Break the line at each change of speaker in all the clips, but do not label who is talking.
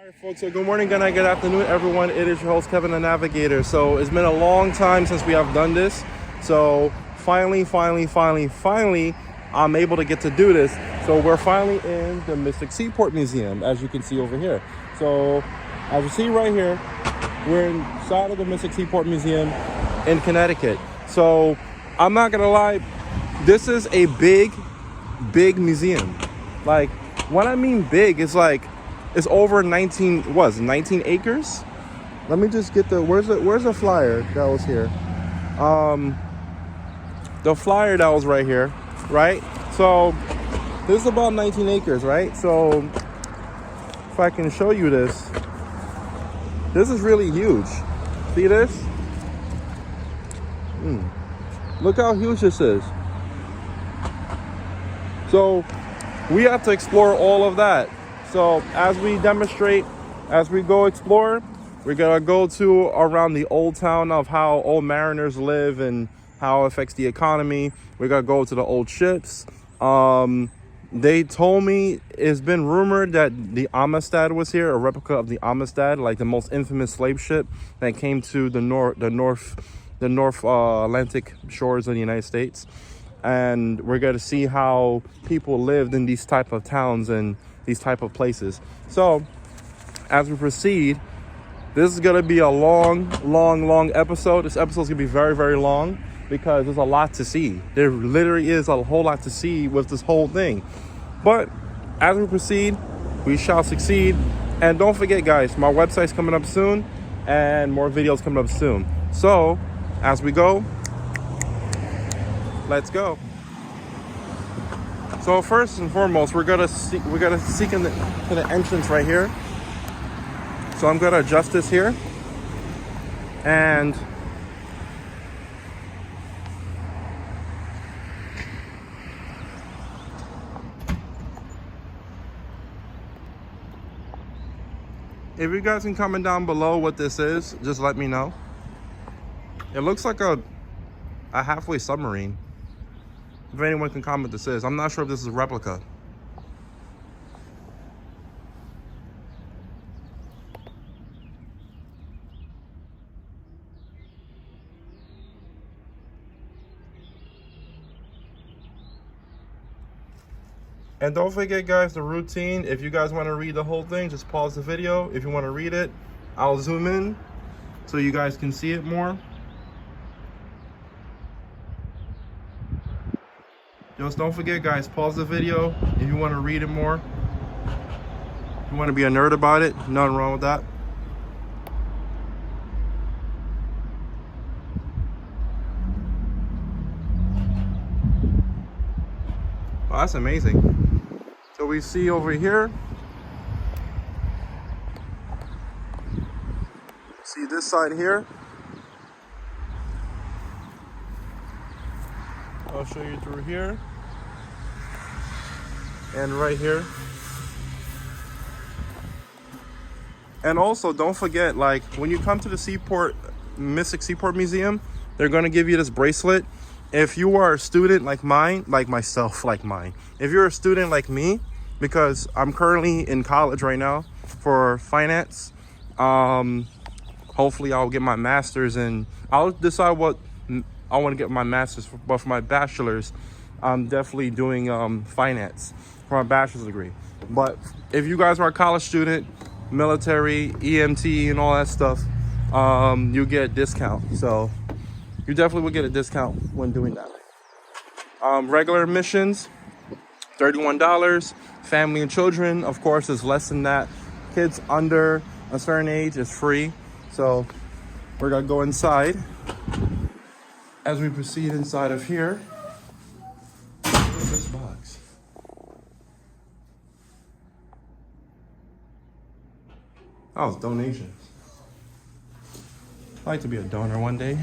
All right, folks, so good morning, good night, good afternoon, everyone. It is your host, Kevin the Navigator. So it's been a long time since we have done this. So finally, I'm able to get to do this. So we're finally in the Mystic Seaport Museum, as you can see over here. So as you see right here, we're inside of the Mystic Seaport Museum in Connecticut. So I'm not gonna lie, this is a big museum. Like, when I mean big, it's like it's over 19 acres. Let me just get where's the flyer that was here. The flyer that was right here, right? So this is about 19 acres, right? So if I can show you this is really huge. See this? Look how huge this is. So we have to explore all of that. So as we demonstrate, as we go explore, we're gonna go to around the old town of how old mariners live and how it affects the economy. We're gonna go to the old ships. They told me, it's been rumored that the Amistad was here, a replica of the Amistad, like the most infamous slave ship that came to the North Atlantic shores of the United States. And we're going to see how people lived in these type of towns and these type of places. So as we proceed, this is going to be a long episode. This episode is going to be very, very long because there's a lot to see. There literally is a whole lot to see with this whole thing. But as we proceed, we shall succeed. And don't forget, guys, my website's coming up soon and more videos coming up soon. So as we go, let's go. So first and foremost, we're gonna seek to the entrance right here. So I'm gonna adjust this here, and if you guys can comment down below what this is, just let me know. It looks like a halfway submarine. If anyone can comment this is. I'm not sure if this is a replica. And don't forget, guys, the routine. If you guys want to read the whole thing, just pause the video. If you want to read it, I'll zoom in so you guys can see it more. Just don't forget, guys, pause the video if you want to read it more. If you want to be a nerd about it, nothing wrong with that. Oh, that's amazing. So we see over here, see this side here. I'll show you through here and right here. And also, don't forget, like, when you come to the Mystic Seaport Museum, they're gonna give you this bracelet. If you are a student like mine, if you're a student like me, because I'm currently in college right now for finance, hopefully I'll get my master's, and I'll decide what I want to get my master's for. But for my bachelor's, I'm definitely doing finance for my bachelor's degree. But if you guys are a college student, military, EMT, and all that stuff, you get a discount. So you definitely will get a discount when doing that. Regular admissions, $31. Family and children, of course, is less than that. Kids under a certain age is free. So we're gonna go inside. As we proceed inside of here, what's this box? Oh, it's donations. I'd like to be a donor one day.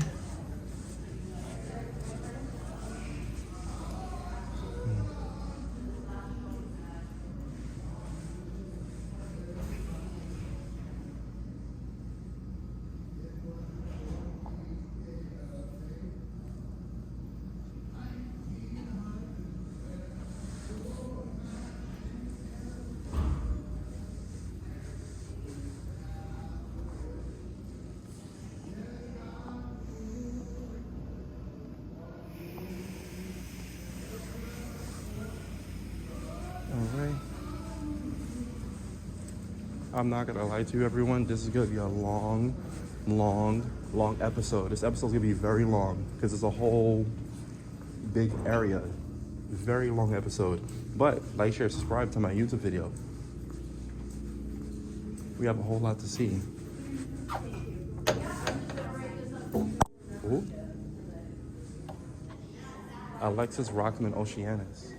I'm not gonna lie to you, everyone. This is gonna be a long episode. This episode's gonna be very long because it's a whole big area. Very long episode. But like, share, subscribe to my YouTube video. We have a whole lot to see. Ooh. Alexis Rockman Oceanus.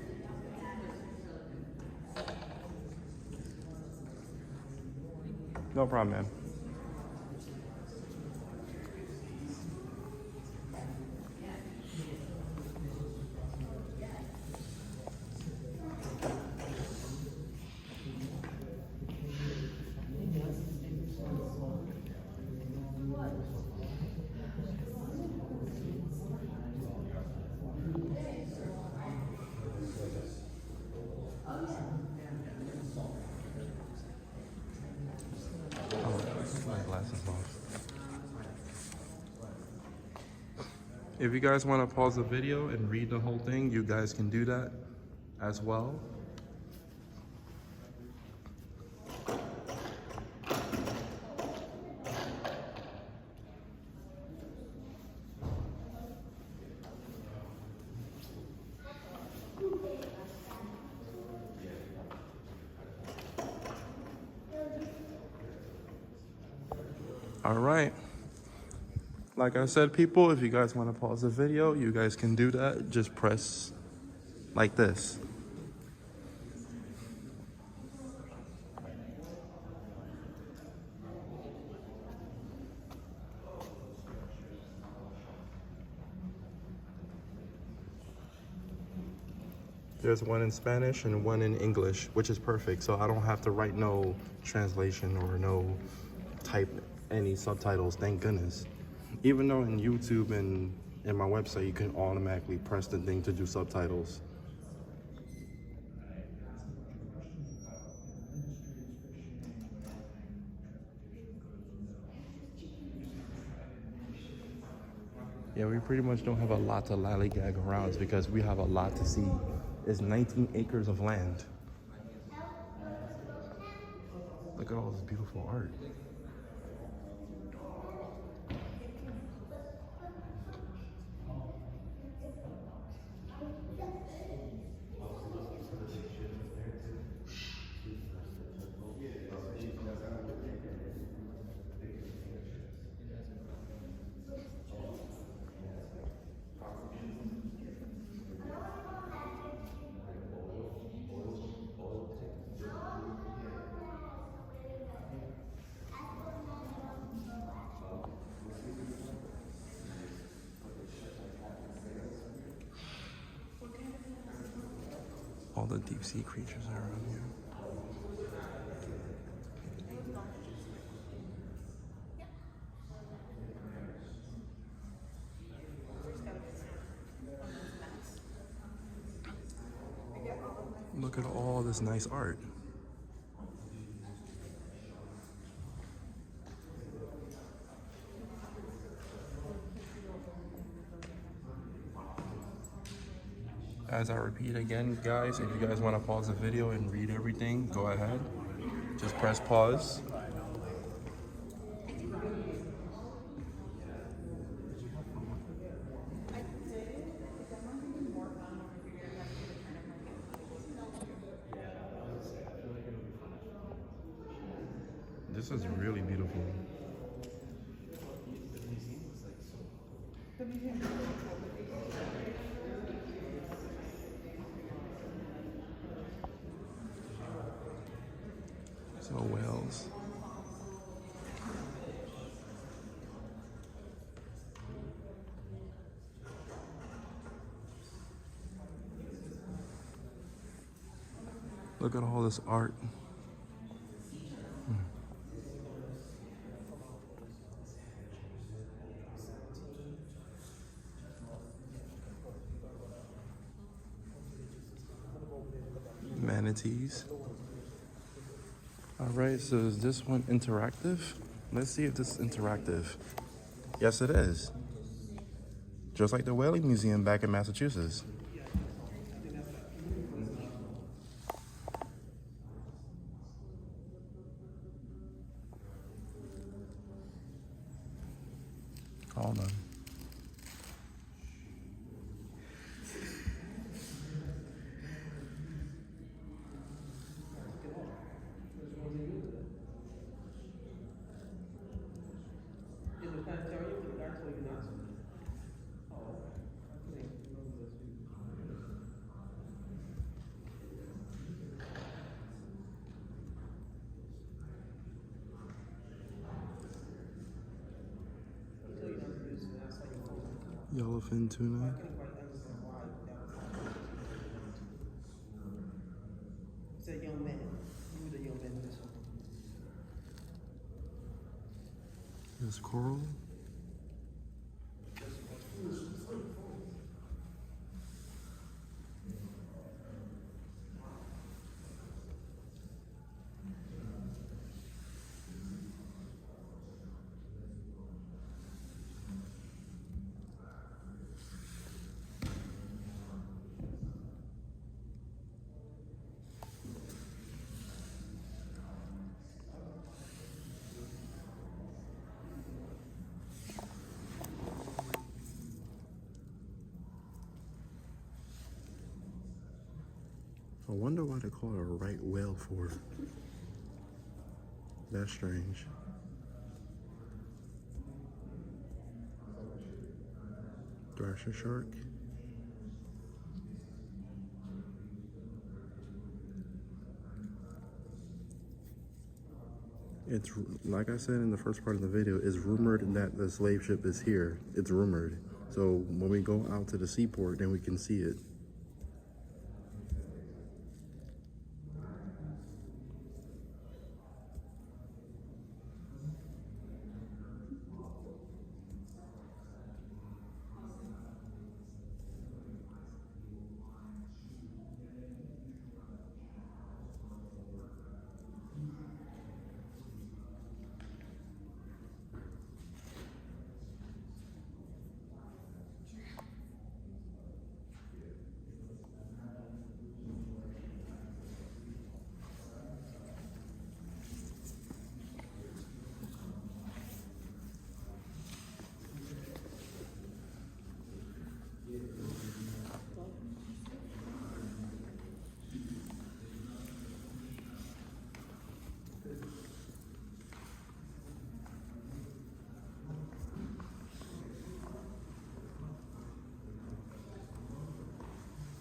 No problem, man. If you guys want to pause the video and read the whole thing, you guys can do that as well. All right. Like I said, people, if you guys want to pause the video, you guys can do that. Just press like this. There's one in Spanish and one in English, which is perfect. So I don't have to write no translation or no type any subtitles, thank goodness. Even though in YouTube and in my website, you can automatically press the thing to do subtitles. Yeah, we pretty much don't have a lot to lollygag around because we have a lot to see. It's 19 acres of land. Look at all this beautiful art. All the deep sea creatures are around here. Look at all this nice art. As I repeat again, guys, if you guys want to pause the video and read everything, go ahead. Just press pause. This is really beautiful. So whales. Look at all this art. Manatees. All right, so is this one interactive? Let's see if this is interactive. Yes, it is. Just like the Whaling Museum back in Massachusetts. Hold on. Yellowfin tuna.
It's a young man. He was a young man in this one.
There's coral. I wonder why they call it a right whale for. That's strange. Thrasher shark. It's like I said in the first part of the video, it's rumored that the slave ship is here. It's rumored. So when we go out to the seaport, then we can see it.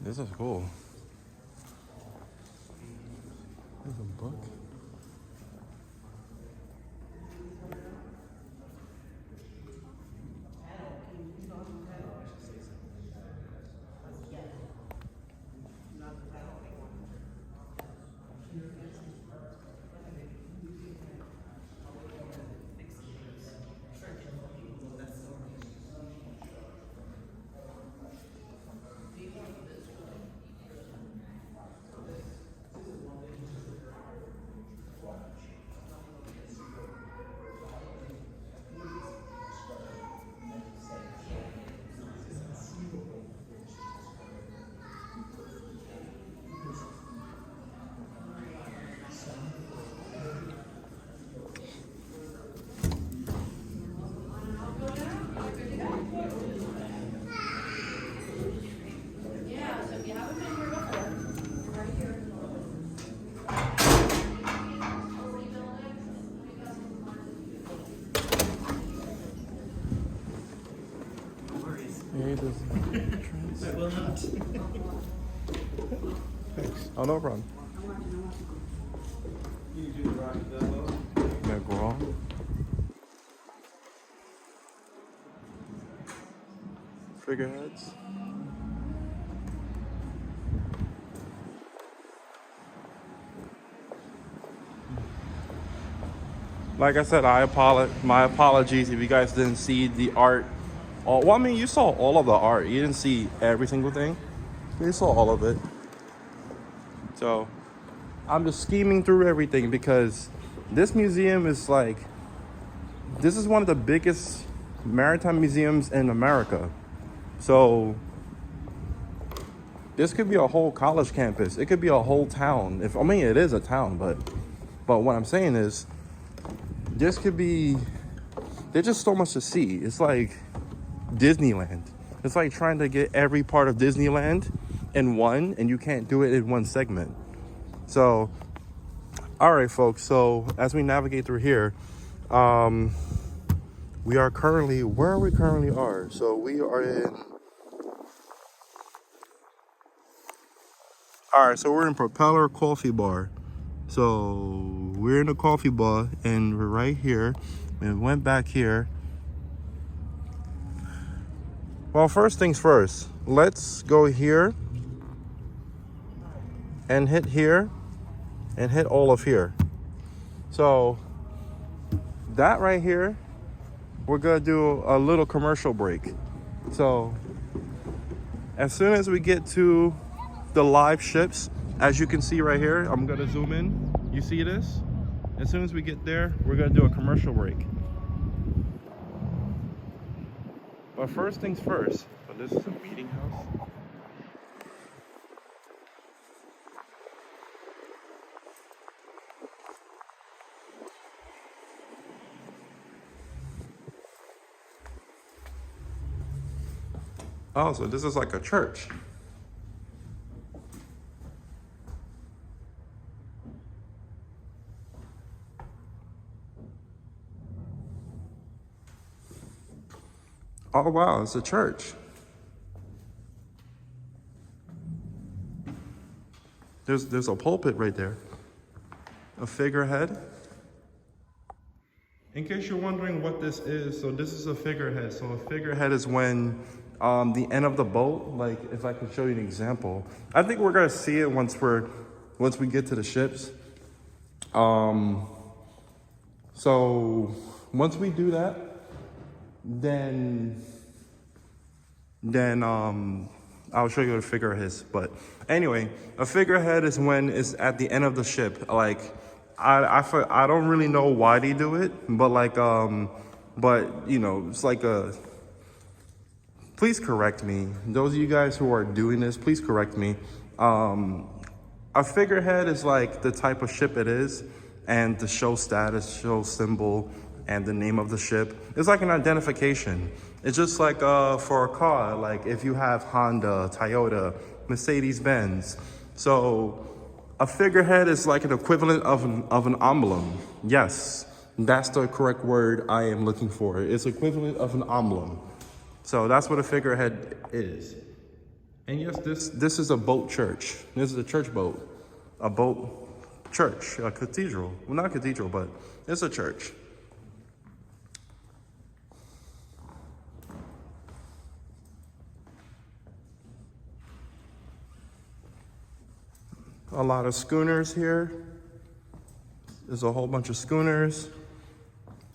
This is cool. There's a book.
I will not.
Thanks. Oh, no problem.
You do the rock that low?
Yeah, go on. Figureheads. Like I said, my apologies if you guys didn't see the art. Well, I mean, you saw all of the art. You didn't see every single thing. You saw all of it. So I'm just scheming through everything because this museum is like, this is one of the biggest maritime museums in America. So this could be a whole college campus. It could be a whole town. I mean, it is a town, but what I'm saying is, this could be, there's just so much to see. It's like, Disneyland. It's like trying to get every part of Disneyland in one, and you can't do it in one segment. So, all right, folks. So as we navigate through here, we are currently, where we currently are. So we are in, all right, so we're in Propeller Coffee Bar. So we're in a coffee bar, and we're right here. We went back here. Well, first things first, let's go here and hit here and hit all of here. So that right here, we're gonna do a little commercial break. So as soon as we get to the live ships, as you can see right here, I'm gonna zoom in. You see this? As soon as we get there, we're gonna do a commercial break. But first things first, but this is a meeting house. Oh, so this is like a church. Oh wow, it's a church. There's a pulpit right there. A figurehead. In case you're wondering what this is, so this is a figurehead. So a figurehead is when the end of the boat, like if I could show you an example. I think we're gonna see it once we get to the ships. So once we do that, then I'll show you what a figurehead is. But anyway, a figurehead is when it's at the end of the ship. Like I don't really know why they do it, but like but you know, it's like a, please correct me. Those of you guys who are doing this, please correct me. A figurehead is like the type of ship it is, and the show status, show symbol, and the name of the ship. It's like an identification. It's just like for a car, like if you have Honda, Toyota, Mercedes-Benz. So a figurehead is like an equivalent of an emblem. Yes, that's the correct word I am looking for. It's equivalent of an emblem. So that's what a figurehead is. And yes, this is a boat church. This is a church boat. A boat church, a cathedral. Well, not a cathedral, but it's a church. A lot of schooners here. There's a whole bunch of schooners.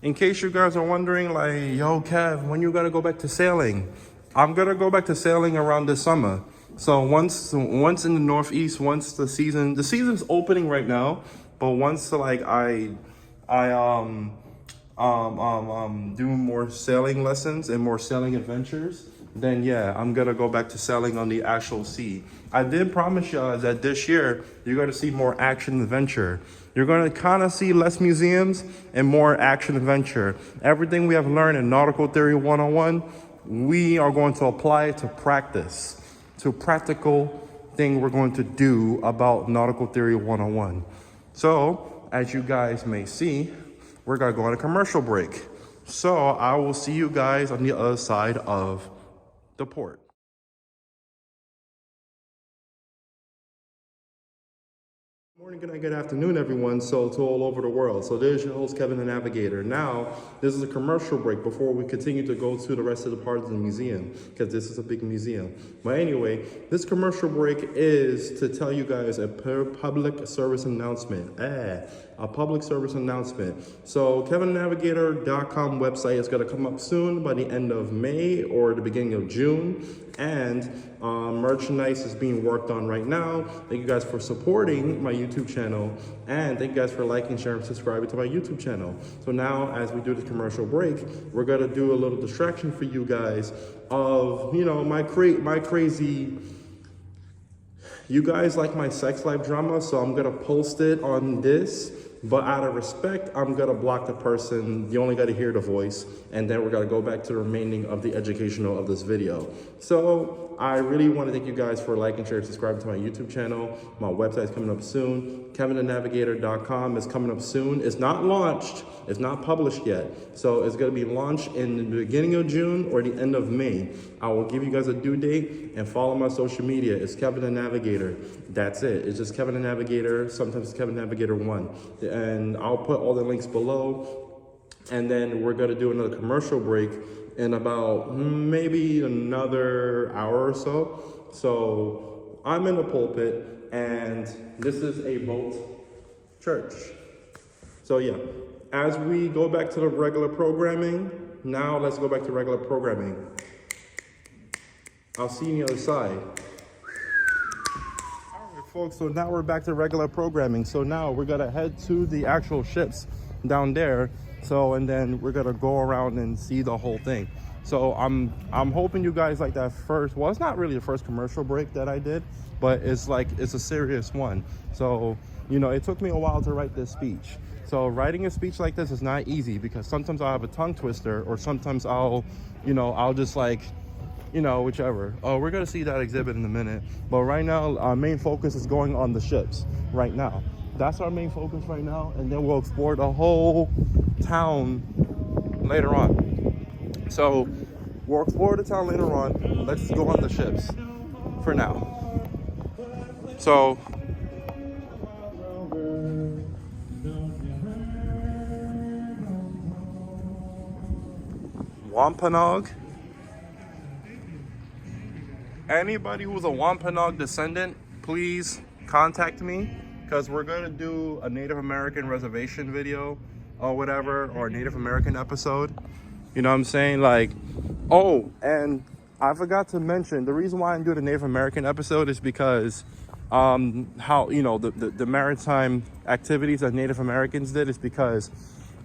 In case you guys are wondering, like, yo, Kev, when you gonna go back to sailing? I'm gonna go back to sailing around this summer. So once in the Northeast, once the season's opening right now, but once like I do more sailing lessons and more sailing adventures, then yeah, I'm gonna go back to sailing on the actual sea. I did promise y'all that this year, you're gonna see more action adventure. You're gonna kind of see less museums and more action adventure. Everything we have learned in Nautical Theory 101, we are going to apply it to practice, to practical thing we're going to do about Nautical Theory 101. So, as you guys may see, we're gonna go on a commercial break. So I will see you guys on the other side of the port. Good morning, good night, good afternoon, everyone. So to all over the world. So there's your host, Kevin the Navigator. Now, this is a commercial break before we continue to go to the rest of the part of the museum, because this is a big museum. But anyway, this commercial break is to tell you guys a public service announcement. A public service announcement. So kevinnavigator.com website is going to come up soon by the end of May or the beginning of June. And merchandise is being worked on right now. Thank you guys for supporting my YouTube channel. And thank you guys for liking, sharing, and subscribing to my YouTube channel. So now, as we do this commercial break, we're going to do a little distraction for you guys of, you know, my crazy... You guys like my sex life drama, so I'm gonna post it on this. But out of respect, I'm gonna block the person. You only gotta hear the voice, and then we're gonna go back to the remaining of the educational of this video. So I really wanna thank you guys for liking, sharing, subscribing to my YouTube channel. My website's coming up soon. KevinTheNavigator.com is coming up soon. It's not launched, it's not published yet. So it's gonna be launched in the beginning of June or the end of May. I will give you guys a due date, and follow my social media. It's Kevin the Navigator. That's it. It's just Kevin the Navigator. Sometimes it's Kevin Navigator 1. And I'll put all the links below. And then we're gonna do another commercial break in about maybe another hour or so. So I'm in the pulpit, and this is a boat church. So yeah, as we go back to the regular programming, now let's go back to regular programming. I'll see you on the other side. All right, folks, so now we're back to regular programming. So now we're gonna head to the actual ships down there. So, and then we're gonna go around and see the whole thing. So I'm hoping you guys like that first, well, it's not really the first commercial break that I did, but it's a serious one. So, you know, it took me a while to write this speech. So writing a speech like this is not easy, because sometimes I'll have a tongue twister, or sometimes I'll just like, whichever. Oh, we're gonna see that exhibit in a minute. But right now, our main focus is going on the ships right now. That's our main focus right now. And then we'll explore the whole town later on. So we'll explore the town later on. Let's go on the ships for now. So Wampanoag. Anybody who's a Wampanoag descendant, please contact me, because we're going to do a Native American reservation video or whatever, or a Native American episode. You know what I'm saying? Like, oh, and I forgot to mention, the reason why I do the Native American episode is because how, the maritime activities that Native Americans did is because,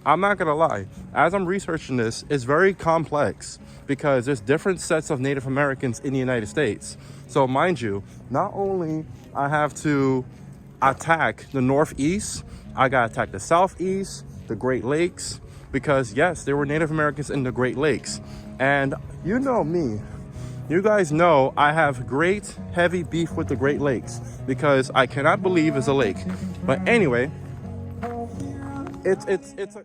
I'm not gonna lie, as I'm researching this, it's very complex, because there's different sets of Native Americans in the United States. So mind you, not only I have to attack the Northeast, I gotta attack the Southeast, the Great Lakes, because yes, there were Native Americans in the Great Lakes. And you know me, you guys know I have great heavy beef with the Great Lakes, because I cannot believe it's a lake. But anyway, it's a...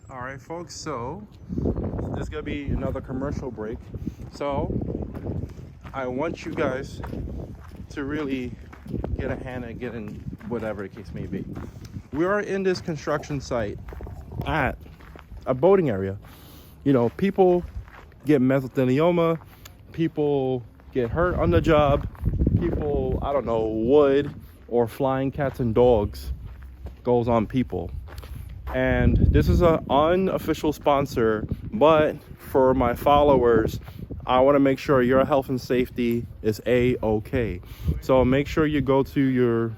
All right, folks, so this is gonna be another commercial break. So I want you guys to really get a hand at getting whatever the case may be. We are in this construction site at a boating area. You know, people get mesothelioma, people get hurt on the job, people, I don't know, wood or flying cats and dogs goes on people. And this is an unofficial sponsor, but for my followers, I want to make sure your health and safety is A-okay. So make sure you go to your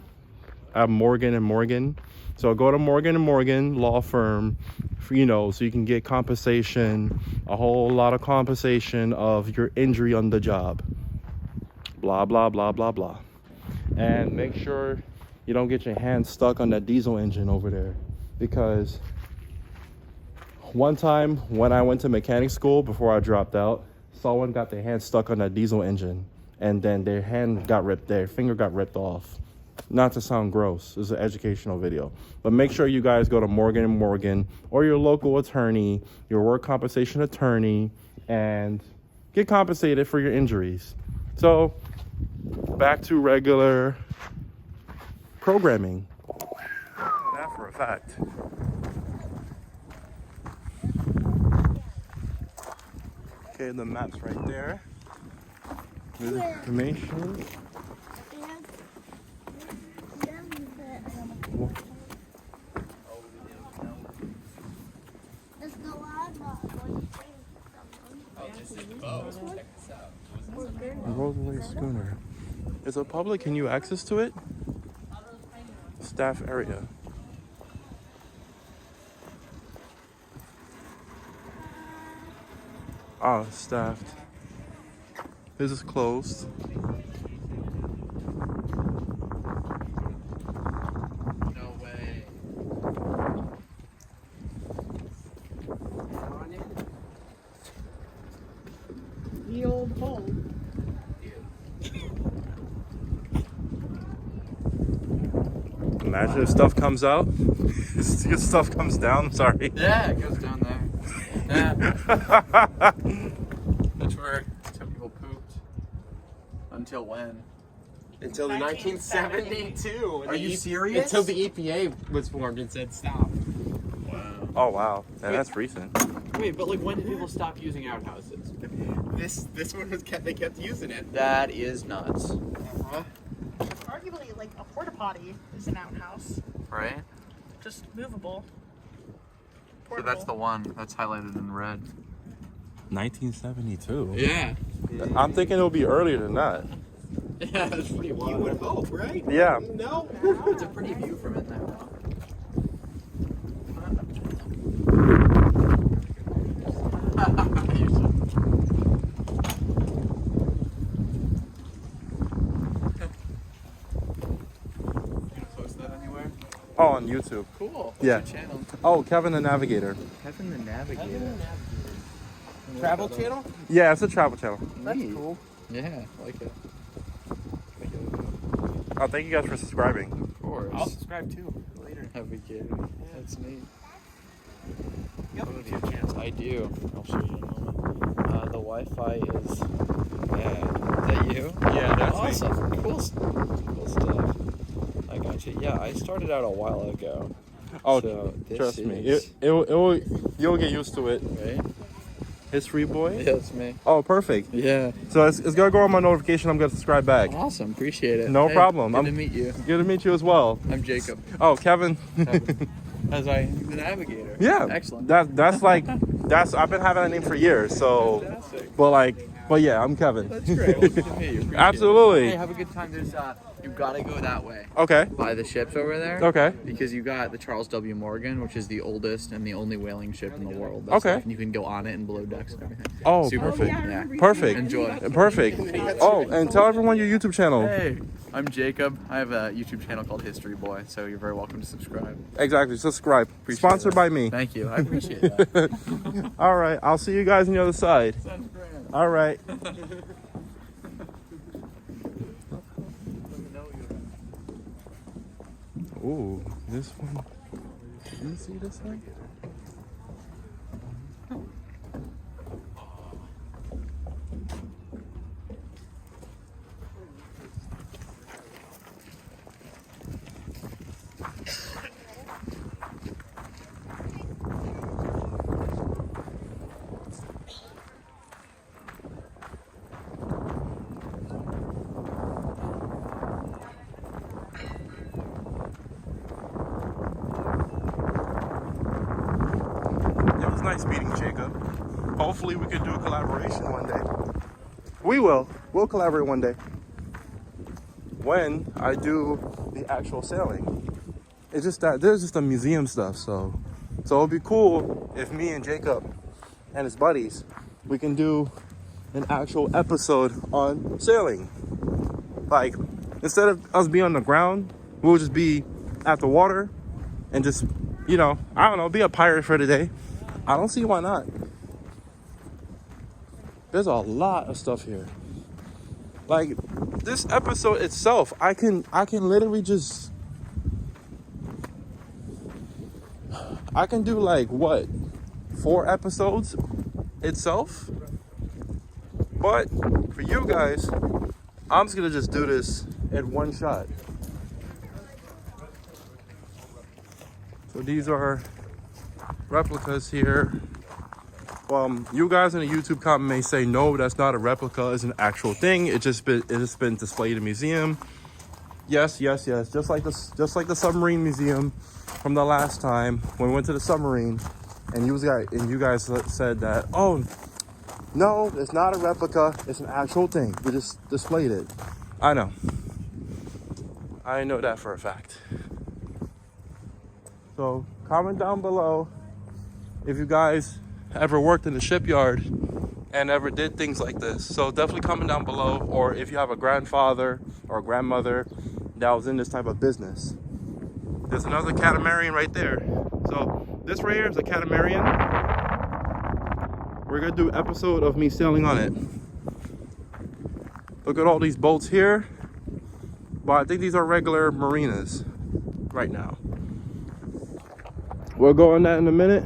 Morgan & Morgan. So go to Morgan & Morgan law firm, so you can get compensation, a whole lot of compensation of your injury on the job. Blah, blah, blah, blah, blah. And make sure you don't get your hand stuck on that diesel engine over there. Because one time when I went to mechanic school before I dropped out, someone got their hand stuck on that diesel engine, and then their finger got ripped off. Not to sound gross, this is an educational video. But make sure you guys go to Morgan & Morgan or your local attorney, your work compensation attorney, and get compensated for your injuries. So back to regular programming. That for a fact. Okay, the map's right there. There's information. Roadway schooner. Is it public? Can you access to it? Staff area. Oh, staffed. This is closed. Imagine if stuff comes out. If stuff comes down, sorry.
Yeah, it goes down there. Yeah. That's where some people pooped. Until when?
Until the 1972.
Are you serious?
Until the EPA was formed and said stop.
Wow.
Oh wow, and that's recent.
Wait, but like when did people stop using outhouses? This one was they kept using it.
That is nuts.
Uh-huh.
Arguably, like a porta potty is an outhouse,
Right?
just movable.
So that's the one that's highlighted in red.
1972.
Yeah.
I'm thinking it'll be earlier than that.
Yeah, that's pretty wild.
You would hope, right?
Yeah.
No.
It's a pretty view from in there, though. Post that anywhere?
Oh, on YouTube.
Cool. What's
Yeah.
your channel?
Oh, Kevin the Navigator.
Kevin the Navigator.
Travel channel?
Yeah, it's a travel channel.
That's
Neat.
cool.
Yeah, I like it.
Oh, thank you guys for subscribing.
Of course.
I'll subscribe too later.
Navigator. That's neat.
You have a YouTube channel.
I do. I'll show you in a moment. The Wi-Fi is. Yeah. Is that you?
Yeah, that's me.
awesome. Cool stuff. I got you. Yeah, I started out a while ago.
Oh,
So this
trust me,
is-
you'll get used to it.
Right?
History boy.
Yeah, that's me.
Oh, perfect.
Yeah.
So it's gonna go on my notification. I'm gonna subscribe back.
Awesome. Appreciate it.
No
Hey,
problem.
Good
I'm-
to meet you.
Good to meet you as well.
I'm Jacob.
Oh, Kevin.
As the navigator.
Yeah.
Excellent.
That's like I've been having that name for years. So,
Fantastic.
but yeah, I'm Kevin.
That's great. Well, good to meet you. Appreciate
Absolutely.
It. Hey, have a good time. There's you gotta go that way.
Okay.
By the ships over there.
Okay.
Because you got the Charles W. Morgan, which is the oldest and the only whaling ship in the world. That's
Okay.
stuff, and you can go on it and below decks and everything.
Oh,
Super
perfect.
cool. Yeah.
Perfect.
Enjoy.
Perfect. Oh, and tell everyone your YouTube channel.
Hey, I'm Jacob. I have a YouTube channel called History Boy, so you're very welcome to subscribe.
Exactly. Subscribe.
Appreciate
Sponsored
that.
by me.
Thank you. I appreciate that.
All right. I'll see you guys on the other side.
Sounds grand.
All right. Ooh, this one. Can you see this one? It was nice meeting Jacob. Hopefully we could do a collaboration one day. We will. We'll collaborate one day. When I do the actual sailing. It's just that there's just the museum stuff, so it'd be cool if me and Jacob and his buddies, we can do an actual episode on sailing. Like, instead of us being on the ground, we'll just be at the water and just, I don't know, be a pirate for the day. I don't see why not. There's a lot of stuff here. Like, this episode itself, I can literally just, I can do like, what, 4 episodes itself? But for you guys, I'm just gonna just do this in one shot. So these are replicas here. You guys in the YouTube comment may say, no, that's not a replica, it's an actual thing. It's just been displayed in a museum. Yes. Just like the submarine museum from the last time when we went to the submarine, and you guys said that, oh no, it's not a replica, it's an actual thing. We just displayed it. I know that for a fact. So comment down below if you guys ever worked in the shipyard and ever did things like this. So definitely comment down below, or if you have a grandfather or a grandmother that was in this type of business. There's another catamaran right there. So this right here is a catamaran. We're gonna do an episode of me sailing on it. Look at all these boats here. But I think these are regular marinas. right now. We'll go on that in a minute.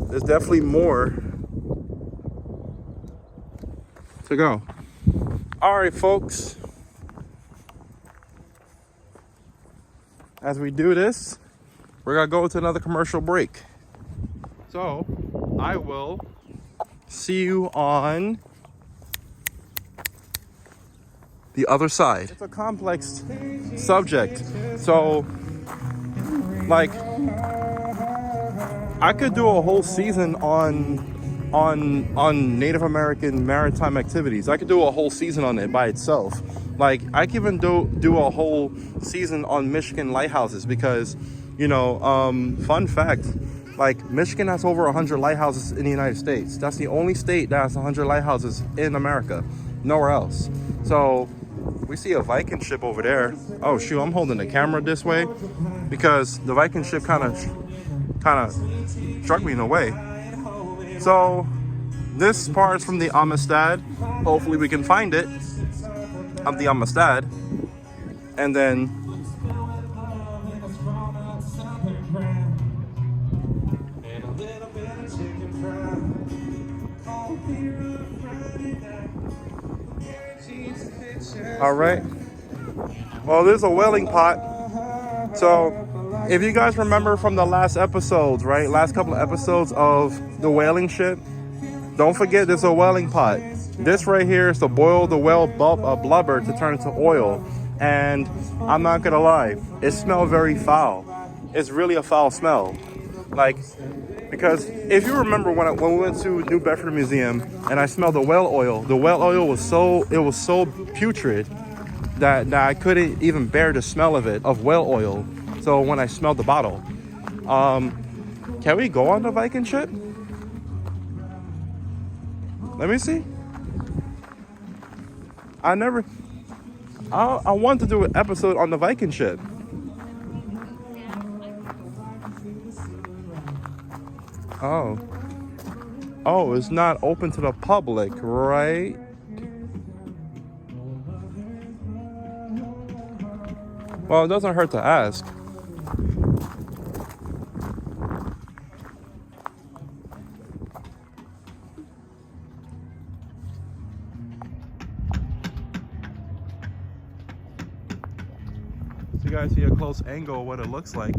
There's definitely more to go. All right, folks. As we do this, we're gonna go to another commercial break. So I will see you on the other side. It's a complex subject. So, like, I could do a whole season on Native American maritime activities. I could do a whole season on it by itself. Like, I could even do a whole season on Michigan lighthouses because, you know, fun fact, like, Michigan has over 100 lighthouses in the United States. That's the only state that has 100 lighthouses in America, nowhere else. So we see a Viking ship over there. Oh shoot, I'm holding the camera this way because the Viking ship kind of struck me in a way. So this part is from the Amistad. Hopefully we can find it, of the Amistad. And then all right, well, there's a whaling pot. So if you guys remember from the last episodes, right, last couple of episodes of the whaling ship, don't forget there's a whaling pot. This right here is to boil the whale blubber to turn into oil. And I'm not gonna lie, it smells very foul. It's really a foul smell. Like, because if you remember when we went to New Bedford Museum and I smelled the whale oil was so putrid that I couldn't even bear the smell of it, of whale oil. So when I smelled the bottle, can we go on the Viking ship? Let me see. I want to do an episode on the Viking ship. Oh, it's not open to the public, right? Well, it doesn't hurt to ask. So you guys see a close angle of what it looks like.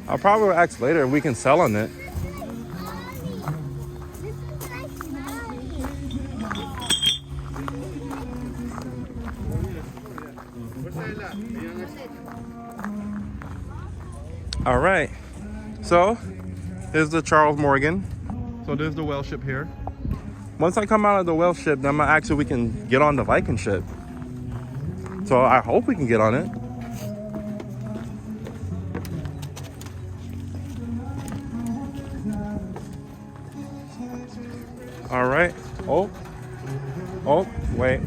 I'll probably ask later if we can sell on it. All right, so there's the Charles Morgan. So there's the whale ship here. Once I come out of the whale ship, then I'm gonna ask if we can get on the Viking ship. So I hope we can get on it. All right. Oh, wait.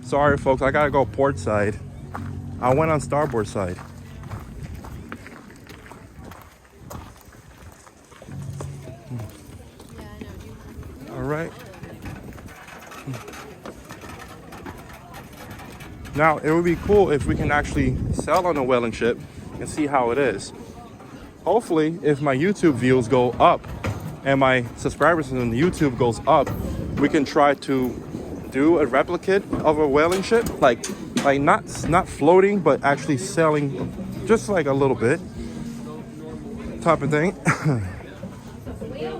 Sorry, folks. I gotta go port side. I went on starboard side. All right. Now, it would be cool if we can actually sail on a whaling ship and see how it is. Hopefully, if my YouTube views go up and my subscribers on YouTube goes up, we can try to do a replicate of a whaling ship, like not floating, but actually sailing just like a little bit type of thing.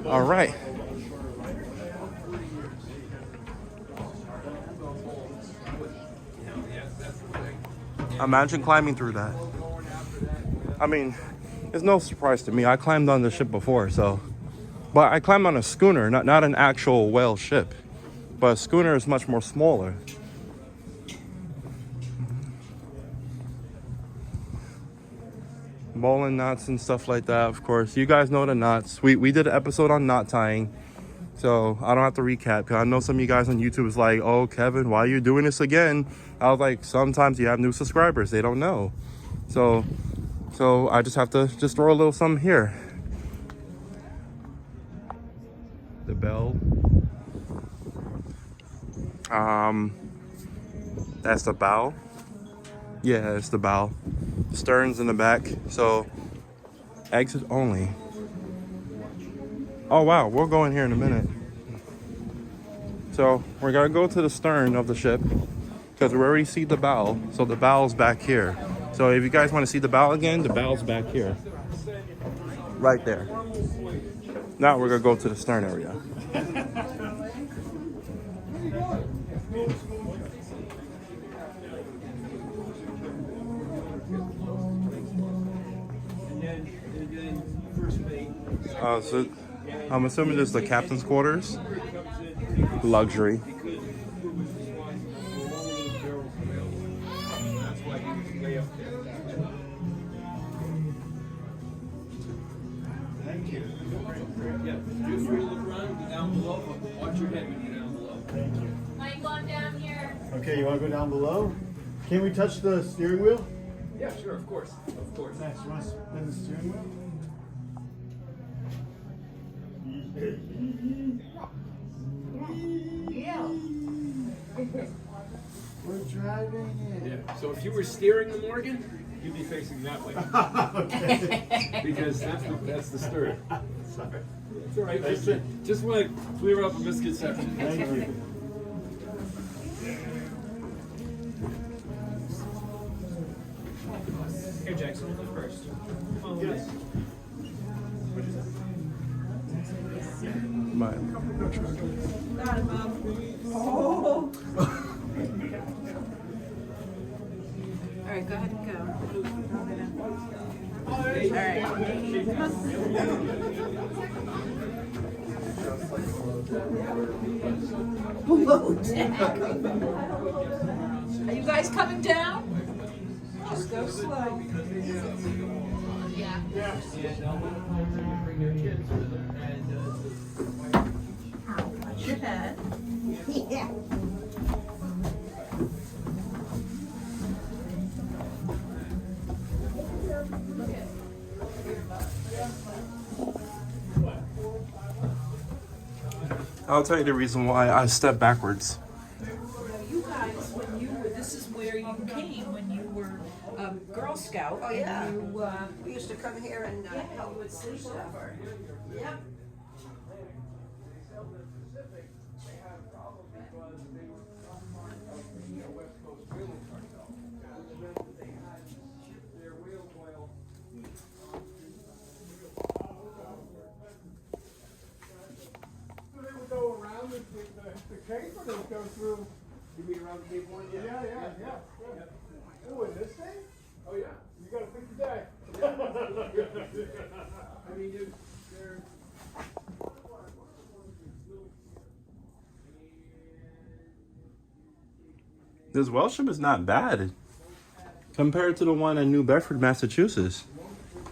All right. Imagine climbing through that. I mean, it's no surprise to me. I climbed on the ship before, so. But I climbed on a schooner, not an actual whale ship. But a schooner is much more smaller. Bowline knots and stuff like that, of course. You guys know the knots. We did an episode on knot tying. So I don't have to recap, because I know some of you guys on YouTube is like, oh, Kevin, why are you doing this again? I was like, sometimes you have new subscribers. They don't know. So I just have to just throw a little something here. The bell. That's the bow. Yeah, it's the bow. Stern's in the back. So exit only. Oh wow, we'll go in here in a minute. So we're gonna go to the stern of the ship because we already see the bow. So the bow's back here. So if you guys want to see the bow again, the bow's back here. Right there. Now we're gonna go to the stern area. So I'm assuming this is the captain's quarters. Luxury.
Thank you. Yeah, feel free to look around, down below, but watch your head when you're down below. Thank you.
Might go down here.
Okay, you want to go down below? Can we touch the steering wheel?
Yeah, sure, of course. Of course.
Nice. You want to spin the steering wheel? We're driving it.
Yeah. So if you were steering the Morgan, you'd be facing that way.
Okay.
Because that's the stern.
Sorry.
It's all right.
Thank you.
Just want to clear up a misconception.
Thank you.
Here, Jackson, go first.
Yes.
All right, go ahead and go. All right. Below deck. Are you guys coming down? Just go slow.
Yeah.
Watch your head. Yeah.
I'll tell you the reason why I stepped backwards.
You guys, when you were, this is where you came when you were a Girl Scout.
Oh, yeah.
And you,
We used to come here and help with sleep stuff. Yep.
Go around the cape, or they go through?
You mean around the Cape Horn?
Yeah. Oh, in this thing?
Oh, yeah.
You gotta pick the day.
I mean, they're
This whaleship is not bad compared to the one in New Bedford, Massachusetts.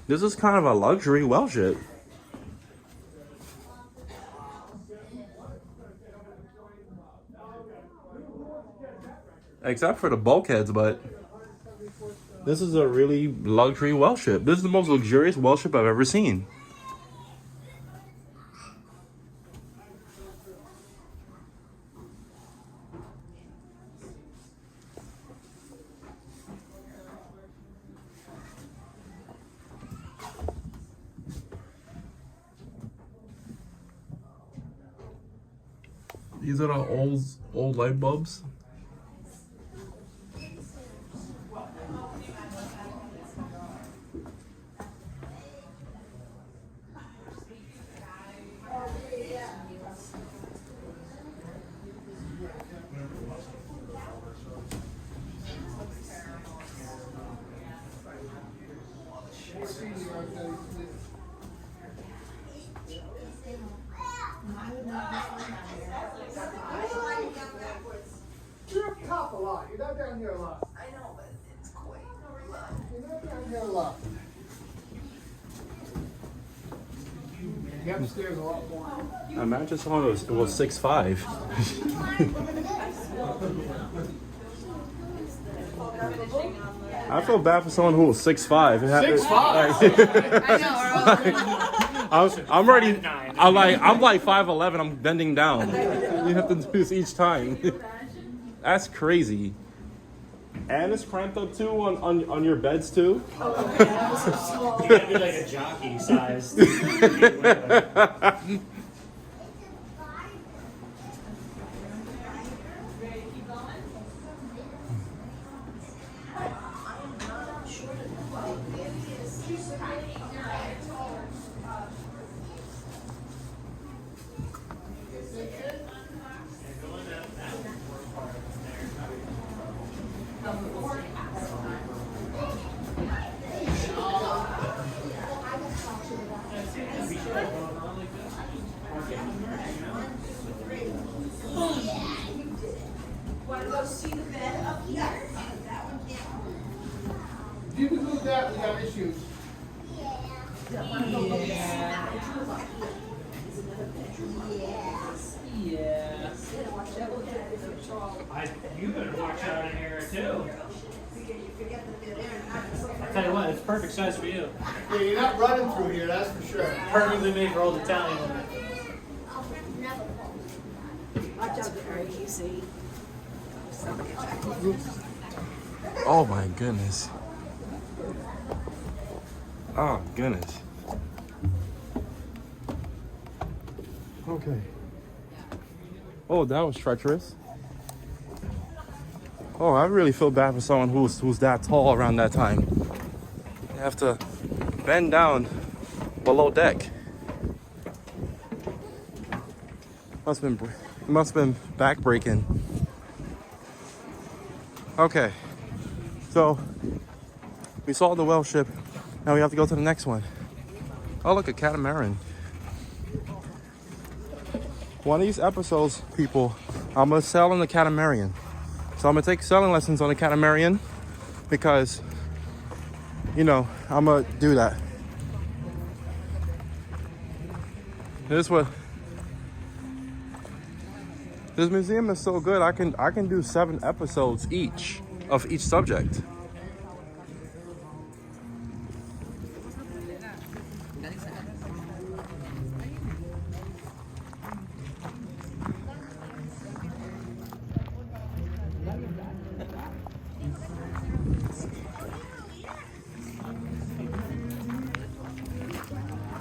This is kind of a luxury whaleship. Except for the bulkheads, but this is a really luxury whaleship. This is the most luxurious whaleship I've ever seen. These are the old light bulbs.
You're up top a lot. You're not down here a lot.
I know, but it's quite low.
You're not down here a lot. The upstairs a lot more.
Imagine someone who was 6'5". I feel bad for someone who was 6'5".
6'5".
I'm already. I'm like 5'11". I'm bending down. You have to do this each time. That's crazy. And it's cramped up too on your beds too.
You gotta be like a jockey size.
Want to go see the bed up here?
If you can move that, we have issues.
You better watch out in here too. I'll tell you what, it's perfect size for you.
Yeah, you're not running through here, that's for sure.
Perfectly made for old Italian women.
Oh my goodness. Oh goodness. Okay. Oh, that was treacherous. Oh, I really feel bad for someone who's that tall around that time. You have to bend down below deck. Must have been back-breaking. Okay, so we saw the whale ship. Now we have to go to the next one. Oh, look, a catamaran. One of these episodes, people, I'm gonna sail on the catamaran. So I'm gonna take sailing lessons on the catamaran because, you know, I'm gonna do that. This museum is so good. I can do 7 episodes each of each subject.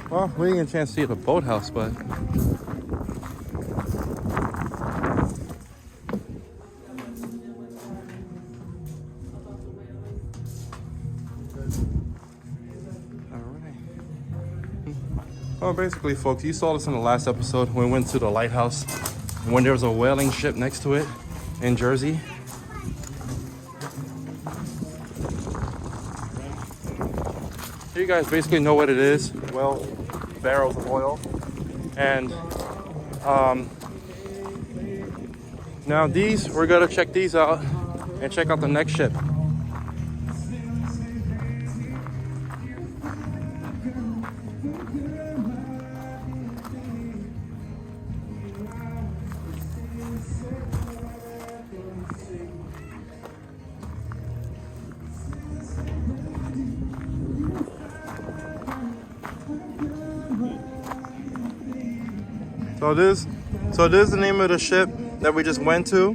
Well, we didn't get a chance to see the boathouse, but well, basically, folks, you saw this in the last episode when we went to the lighthouse when there was a whaling ship next to it in Jersey. You guys basically know what it is. Well, barrels of oil. And now these, we're gonna check these out and check out the next ship. So this is the name of the ship that we just went to.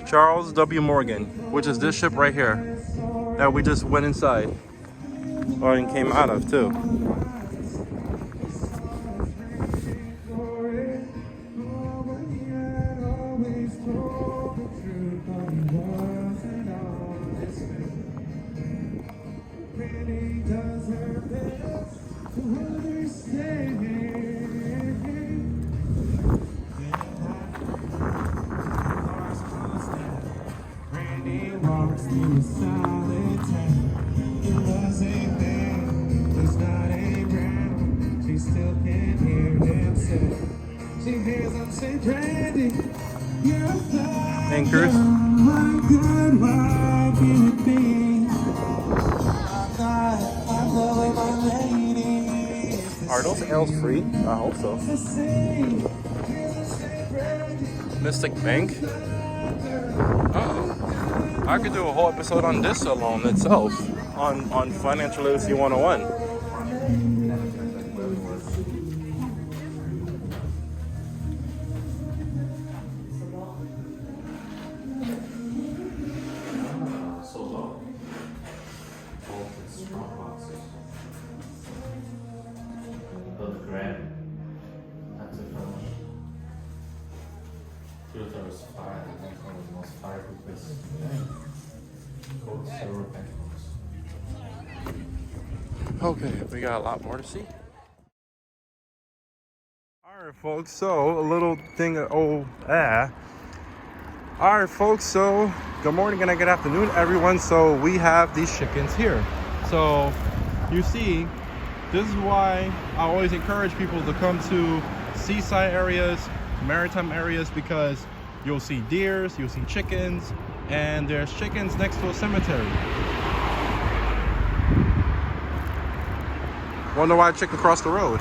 Charles W. Morgan, which is this ship right here that we just went inside, or and came out of too.
She hears I'm saying, Brandy,
Anchors. Are those ales free? I hope so. Mystic Bank. Uh-oh. I could do a whole episode on this alone itself. On Financial Literacy 101. Okay, we got a lot more to see. Alright folks, so a little thing alright folks, so good morning and good afternoon everyone. So we have these chickens here. So you see, this is why I always encourage people to come to seaside areas, maritime areas, because you'll see deers, you'll see chickens, and there's chickens next to a cemetery. Wonder why a chicken crossed the road.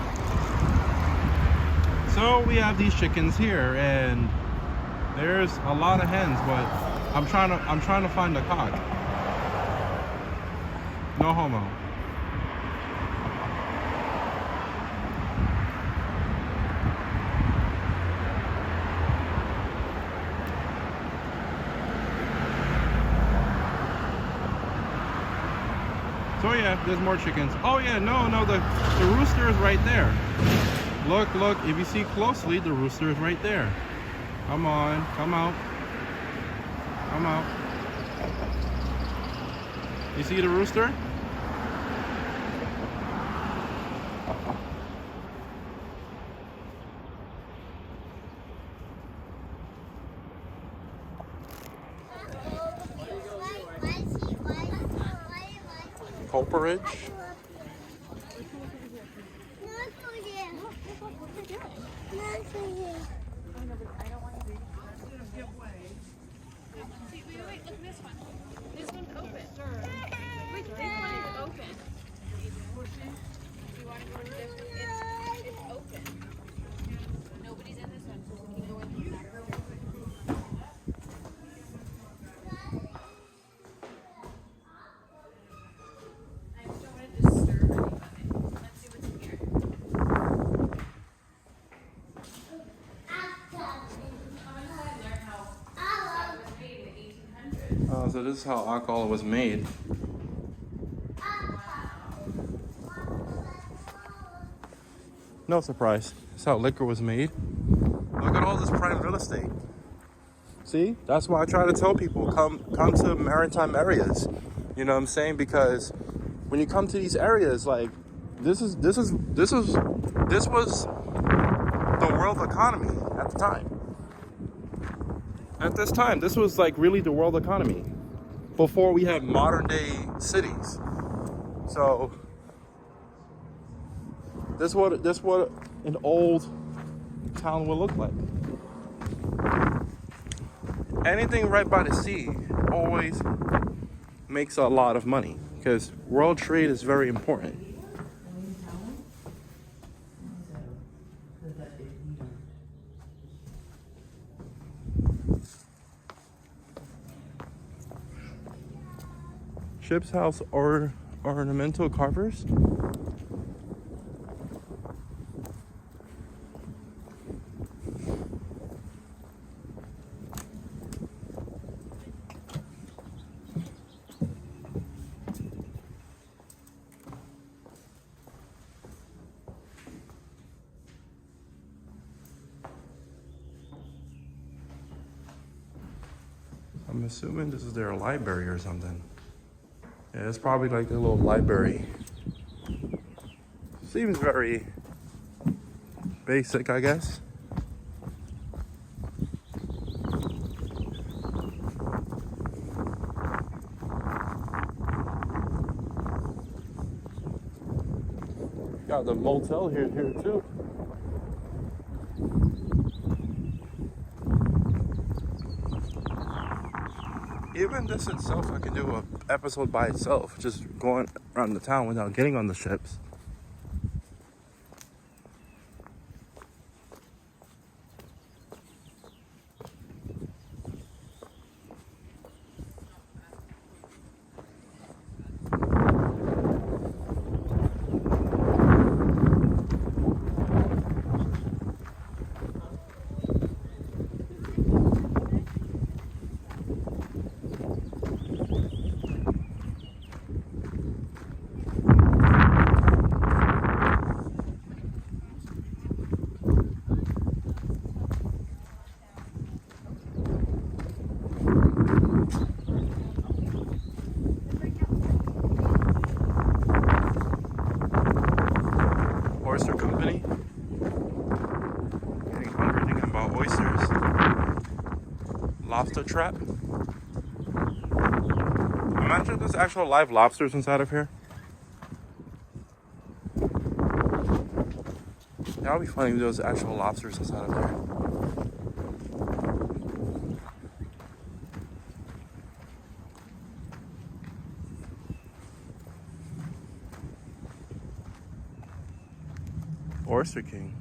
So we have these chickens here, and there's a lot of hens, but I'm trying to find the cock. No homo. So yeah, there's more chickens. Oh yeah, no, the rooster is right there. Look, if you see closely, the rooster is right there. Come on, come out. Come out. You see the rooster? Cooperage.
Wait, look at this one. This one's open. Wait, this one is open. You want to go to this one? It's open. Nobody's in this one, so we can go in here. I just don't want to disturb anybody. Let's see what's in here.
So this is how alcohol was made. No surprise. That's how liquor was made. Look at all this prime real estate. See? That's why I try to tell people, come to maritime areas. You know what I'm saying? Because when you come to these areas, like this was the world economy at the time. At this time, this was like really the world economy before we had modern day cities. So this what an old town will look like. Anything right by the sea always makes a lot of money because world trade is very important. Ship's house or ornamental carvers. I'm assuming this is their library or something. Yeah, it's probably like a little library. Seems very basic, I guess. Got the motel here too. Even this itself, I can do an episode by itself, just going around the town without getting on the ships. Oyster Company. Getting hungry thinking about oysters. Lobster trap. Imagine there's actual live lobsters inside of here. That would be funny if there was actual lobsters inside of here. Oyster King.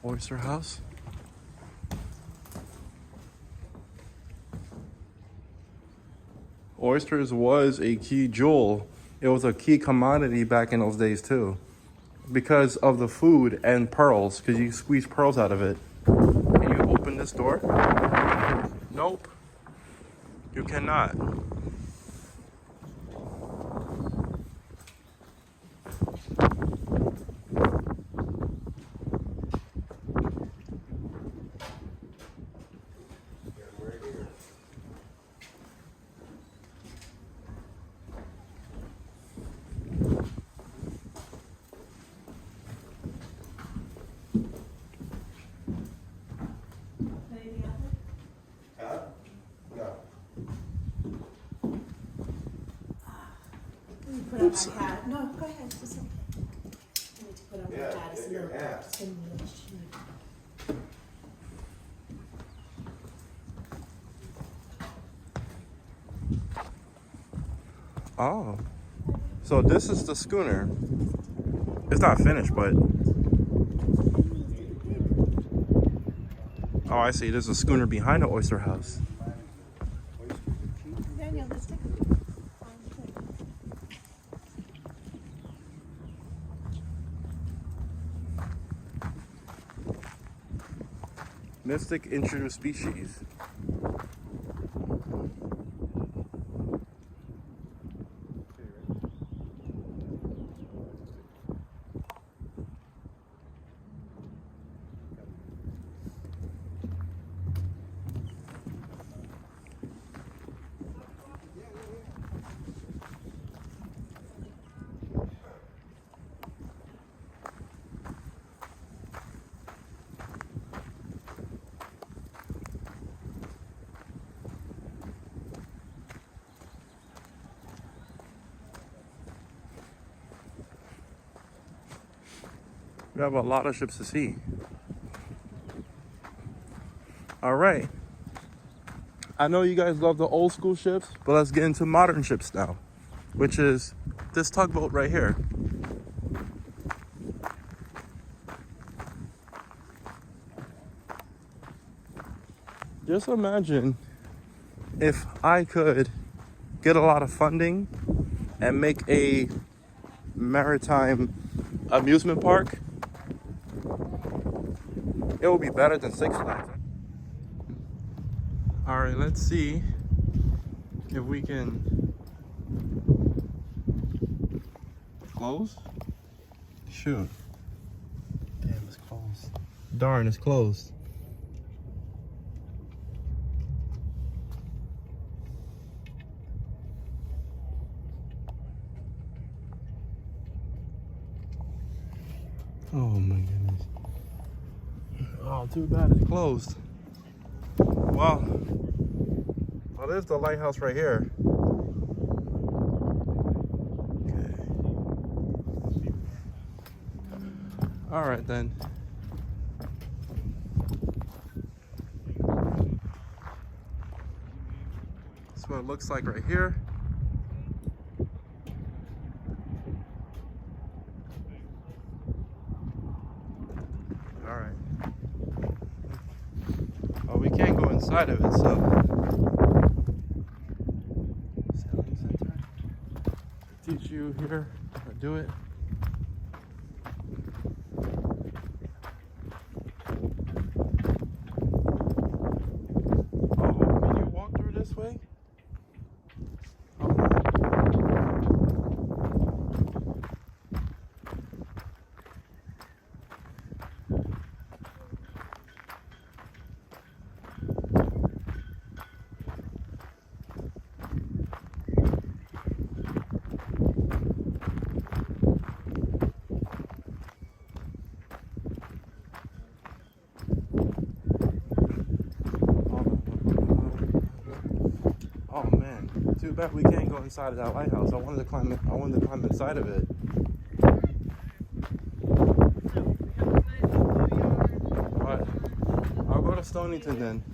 Oyster House. Oysters was a key jewel. It was a key commodity back in those days too, because of the food and pearls, because you squeeze pearls out of it. Can you open this door? Nope. You cannot. Oops.
No, go ahead. It's okay. I need to put on my hat. It's a little, it's a little shoot.
Oh. So this is the schooner. It's not finished, but... Oh, I see. There's a schooner behind the oyster house.
Daniel, let's take a
Mystic introduced species. We have a lot of ships to see. All right. I know you guys love the old school ships, but let's get into modern ships now, which is this tugboat right here. Just imagine if I could get a lot of funding and make a maritime amusement park. It will be better than Six Flags. All right, let's see if we can close. Shoot. Damn, it's closed. Darn, it's closed. Oh my goodness. Oh, too bad it's closed. Well, there's the lighthouse right here. Okay. All right then. That's what it looks like right here. All right. Oh, we can't go inside of it, so. Sailing center. Teach you here how to do it. Oh, can you walk through this way? Oh man, too bad we can't go inside of that lighthouse. I wanted to climb inside of it. But I'll go to Stonington then.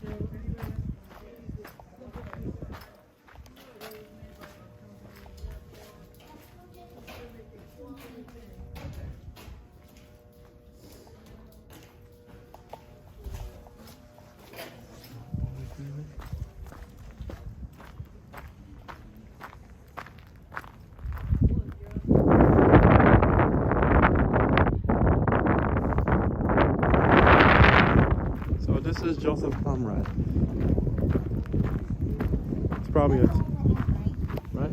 This is Joseph Conrad. It's probably it, right?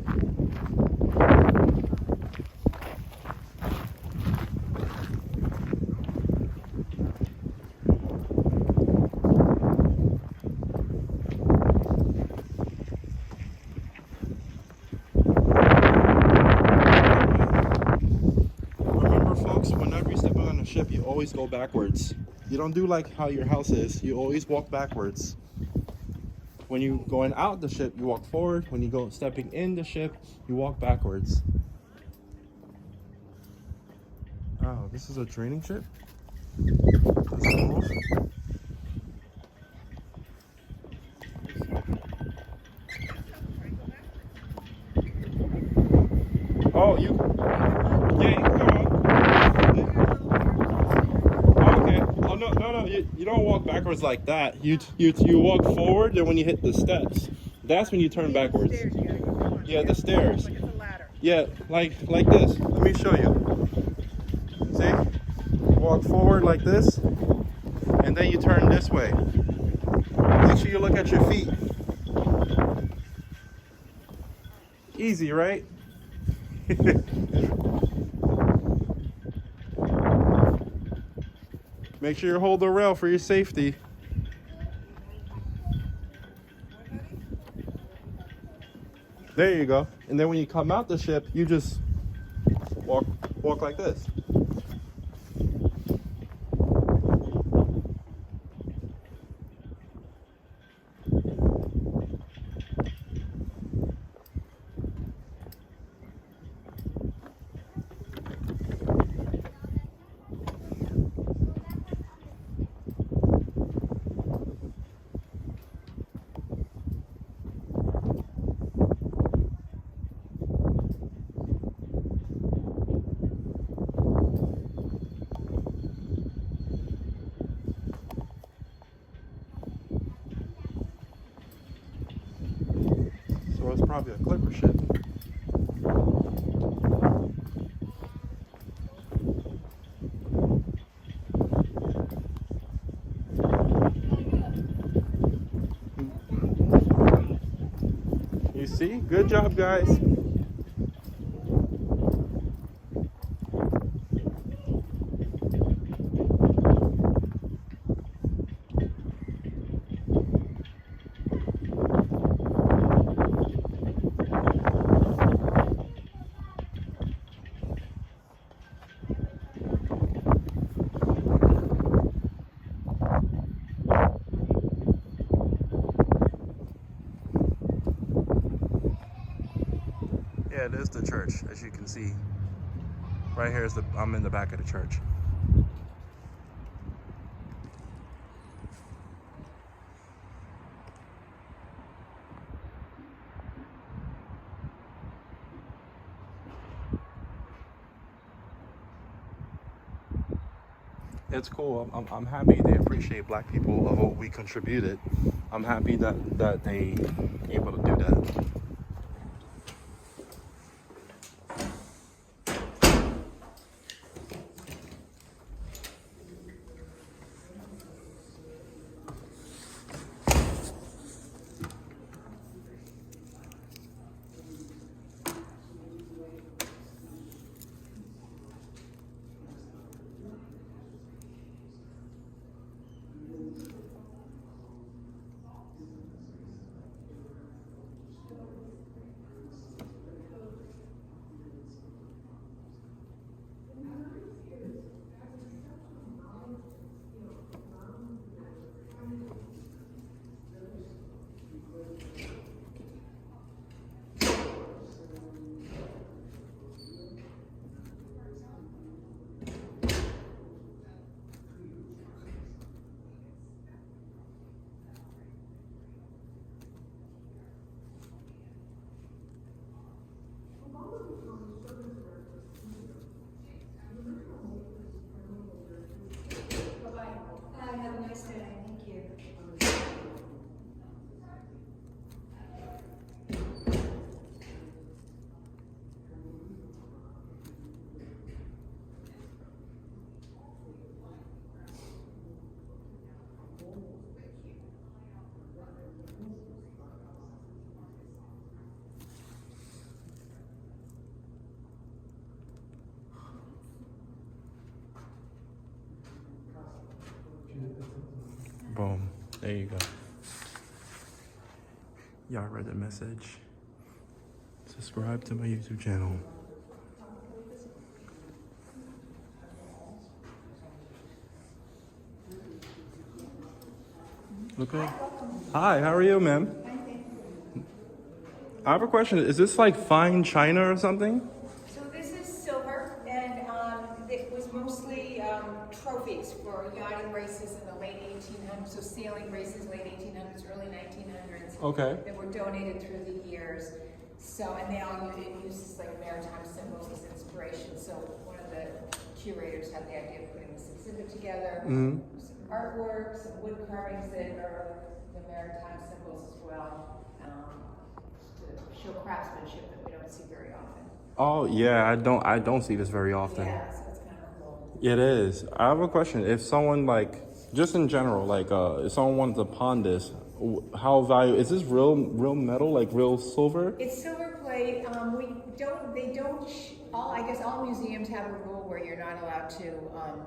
Remember, folks, whenever you step on a ship, you always go backwards. You don't do like how your house is. You always walk backwards. When you going out the ship, you walk forward. When you go stepping in the ship, you walk backwards. Oh, this is a training ship? That's cool. Oh, you... Yeah, come on. Oh, no, you don't walk backwards like that. You walk forward, and when you hit the steps, that's when you turn backwards. Yeah, the stairs.
Like it's a ladder.
Yeah, like this. Let me show you. See? Walk forward like this, and then you turn this way. Make sure you look at your feet. Easy, right? Make sure you hold the rail for your safety. There you go. And then when you come out the ship, you just walk like this. It's probably a clipper ship. You see? Good job, guys. Yeah, it is the church, as you can see. Right here is I'm in the back of the church. It's cool. I'm happy they appreciate black people of what we contributed. I'm happy that they able to do that.
Have a nice day. Thank you.
Boom. There you go. Y'all read the message. Subscribe to my YouTube channel. Okay. Hi, how are you, ma'am? I have a question. Is this like fine china or something?
So this is silver, and it was mostly trophies for yachting races in the late 1800s, so sailing races, late 1800s, early 1900s.
Okay.
That were donated through the years. So, and they all it uses like maritime symbols as inspiration. So one of the curators had the idea of putting this exhibit together.
Mm-hmm.
Some artwork, some wood carvings that are the maritime symbols as well. To show craftsmanship that we don't see very often.
Oh yeah, I don't see this very often.
Yeah, so it's kind of cool.
It is. I have a question. If someone like, just in general, like if someone wanted to pawn this, how valuable is this? Real metal, like real silver?
It's silver plate. I guess all museums have a rule where you're not allowed to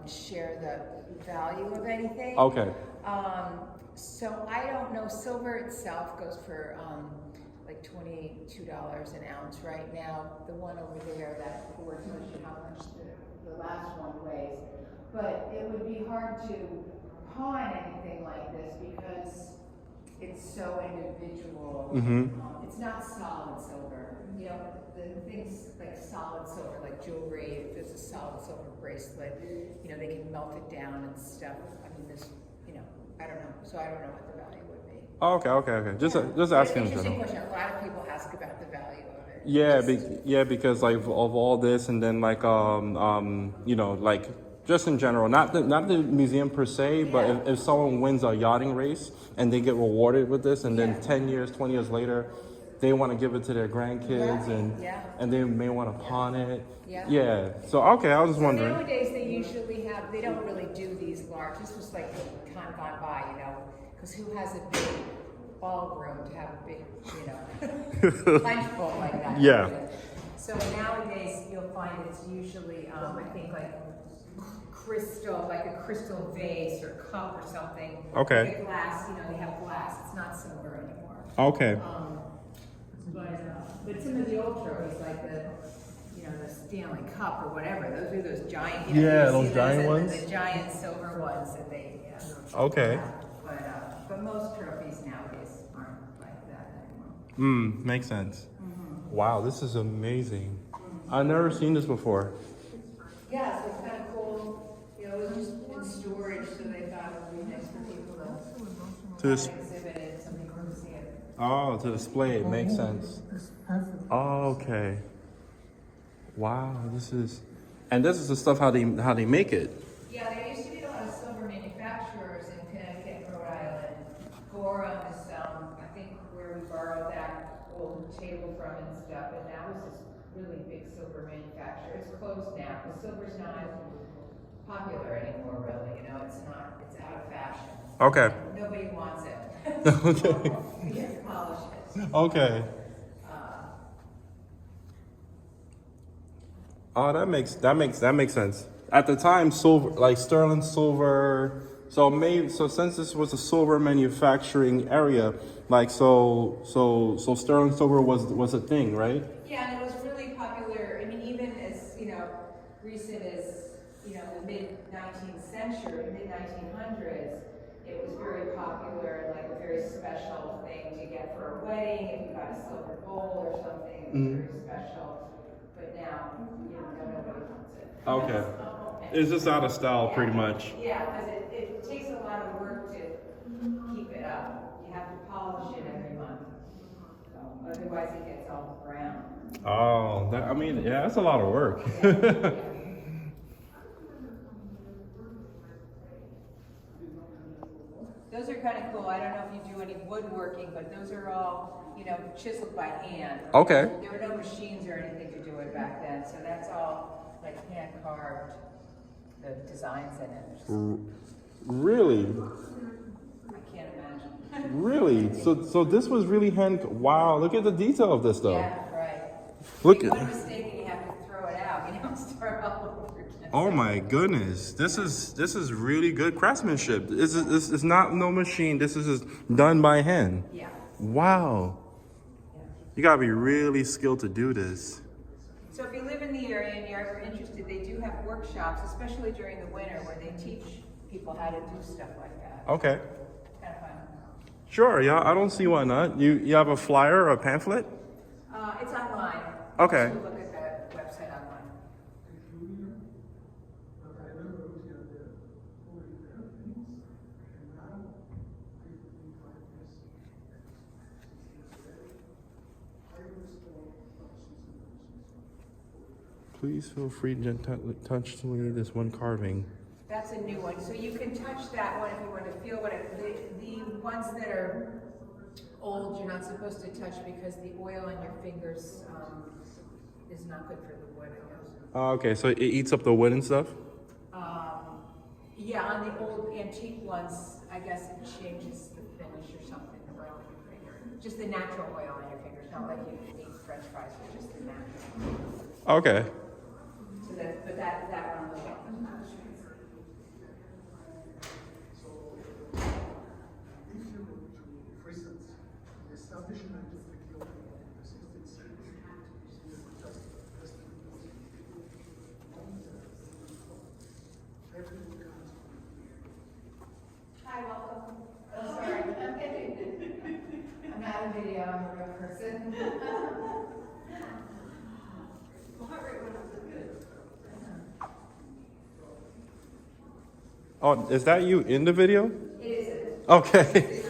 share the value of anything.
Okay.
So I don't know. Silver itself goes for like $22 an ounce right now. The one over there, that board tells you how much the last one weighs. But it would be hard to pawn anything like this because it's so individual.
Mm-hmm.
It's not solid silver. You know, the things like solid silver, like jewelry, if there's a solid silver bracelet, you know, they can melt it down and stuff. I mean, this, you know, I don't know. So I don't know what the value would be.
Oh, okay. Just
It's
asking.
an interesting question. A lot of people ask about the value of it.
Yeah, because like of all this, and then like you know, like just in general, not the museum per se, but if someone wins a yachting race and they get rewarded with this, and then 10 years, 20 years later, they want to give it to their grandkids, and they may want to pawn it. Yeah. So okay, I was just wondering.
Nowadays they usually have. They don't really do these large. This was like time gone by, you know, because who has a big ballroom to have a big, you know, lunch bowl like that?
Yeah.
So nowadays you'll find it's usually, I think like crystal, like a crystal vase or cup or something.
Okay.
Like a glass, you know, they have glass. It's not silver anymore.
Okay.
But some of the old trophies, like the, you know, the Stanley Cup or whatever, those are those giant. You know,
Yeah,
you
those
see
giant ones.
The giant silver ones that they. Yeah.
Okay.
But most trophies nowadays aren't like that anymore.
Makes sense. Wow, this is amazing. I've never seen this before.
Yeah, so it's kind of cool. You know, it was just in storage, so they thought it would be nice for people to exhibit it, so people can see it.
Oh, to display it makes sense. Oh, okay. Wow, this is the stuff how they make it.
Yeah, there used to be a lot of silver manufacturers in Connecticut and Rhode Island. Gorham is, I think, where we borrowed that old table from and stuff, and that was this really big silver manufacturer. It's closed now, because silver's not popular anymore, really, you know, it's out of fashion.
Okay.
Nobody wants it.
Okay.
You have to polish it.
Okay. Oh, that makes sense. At the time, silver, like sterling silver. So since this was a silver manufacturing area, like so sterling silver was a thing, right?
Yeah, and it was really popular. I mean, even as recent as the mid-19th century, mid-1900s, it was very popular and like a very special thing to get for a wedding. If you got a silver bowl or something, it was very special. But now, nobody wants it.
Okay. It's just out of style, pretty much.
Yeah, because it takes a lot of work to keep it up. You have to polish it every month. So otherwise it gets all brown.
Oh, that's a lot of work.
Those are kind of cool. I don't know if you do any woodworking, but those are all, chiseled by hand.
Okay.
There were no machines or anything to do it back then, so that's all like hand carved. The designs in it.
Really?
I can't imagine.
Really? So this was really hand. Wow! Look at the detail of this, though.
Yeah, right.
Look
Make
at.
one mistake and you have to throw it out. Start all over again.
Oh my goodness! This is really good craftsmanship. This is not no machine. This is just done by hand.
Yeah.
Wow.
Yeah.
You gotta be really skilled to do this.
So if you live in the area and you're ever interested, they do have workshops, especially during the winter, where they teach people how to do stuff like that.
Okay.
Kind of fun.
Sure. Yeah. I don't see why not. You have a flyer or a pamphlet?
It's online.
Okay.
You look at the website online.
Please feel free to touch this one carving.
That's a new one. So you can touch that one if you want to feel what the ones that are old, you're not supposed to touch because the oil on your fingers is not good for the wood, I guess.
Okay, so it eats up the wood and stuff?
Yeah, on the old antique ones, I guess it changes the finish or something around your finger. Just the natural oil on your fingers, not like you eat French fries, but just the natural.
Okay.
So that one will help. Hi, welcome. Oh, sorry. I'm not a video, I'm a real person.
Oh, is that you in the video?
It is.
Okay.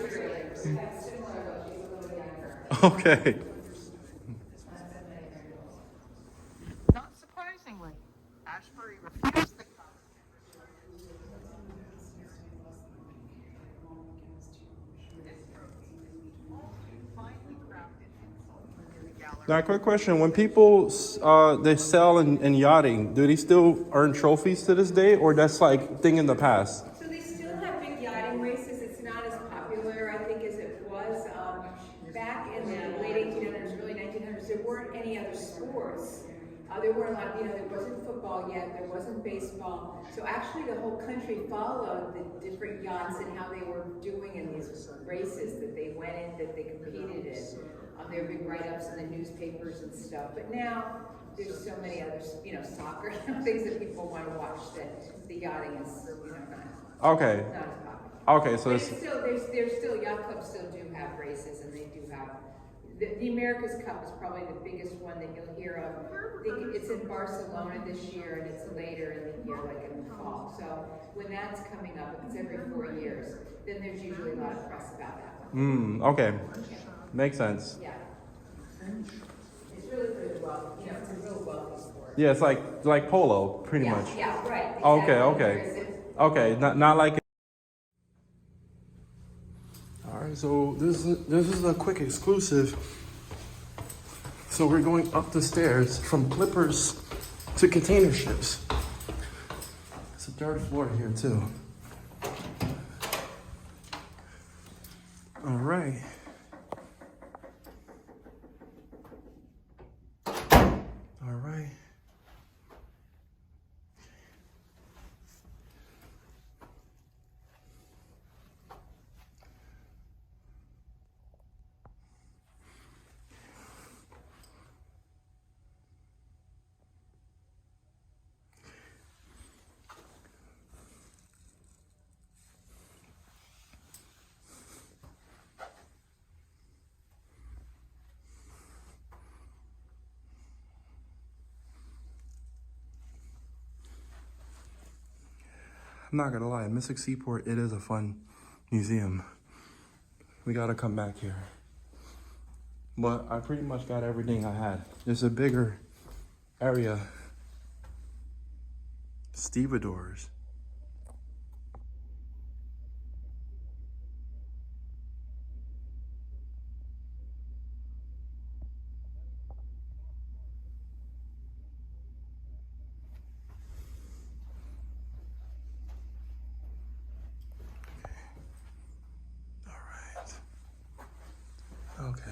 Okay.
Not surprisingly, Ashbury refused the
Now, quick question: when people they sell in yachting, do they still earn trophies to this day, or that's like thing in the past?
So they still have big yachting races. It's not as popular, I think, as it was back in the late 1800s, early 1900s. There weren't any other sports. There weren't a lot. There wasn't football yet. There wasn't baseball. So actually, the whole country followed the different yachts and how they were doing in these races that they went in, that they competed in. There were big write-ups in the newspapers and stuff. But now there's so many other, soccer things that people want to watch that the yachting is, not
Okay.
as popular.
Okay, so
But
it's
it's still, there's still yacht clubs still do have races, and they do have The America's Cup is probably the biggest one that you'll hear of. I think it's in Barcelona this year, and it's later in the year, like in the fall. So when that's coming up, it's every 4 years, then there's usually a lot of press about that one.
Okay. Makes sense.
Yeah. It's really for the wealthy, you know, it's a real wealthy sport.
Yeah, it's like polo, pretty
Yeah,
much.
yeah, right.
Okay,
exactly.
okay. Okay, not like. All right, so this is a quick exclusive. So we're going up the stairs from clippers to container ships. It's a third floor here too. All right. All right. I'm not gonna lie, Mystic Seaport, it is a fun museum. We gotta come back here. But I pretty much got everything I had. There's a bigger area. Stevedores. Okay.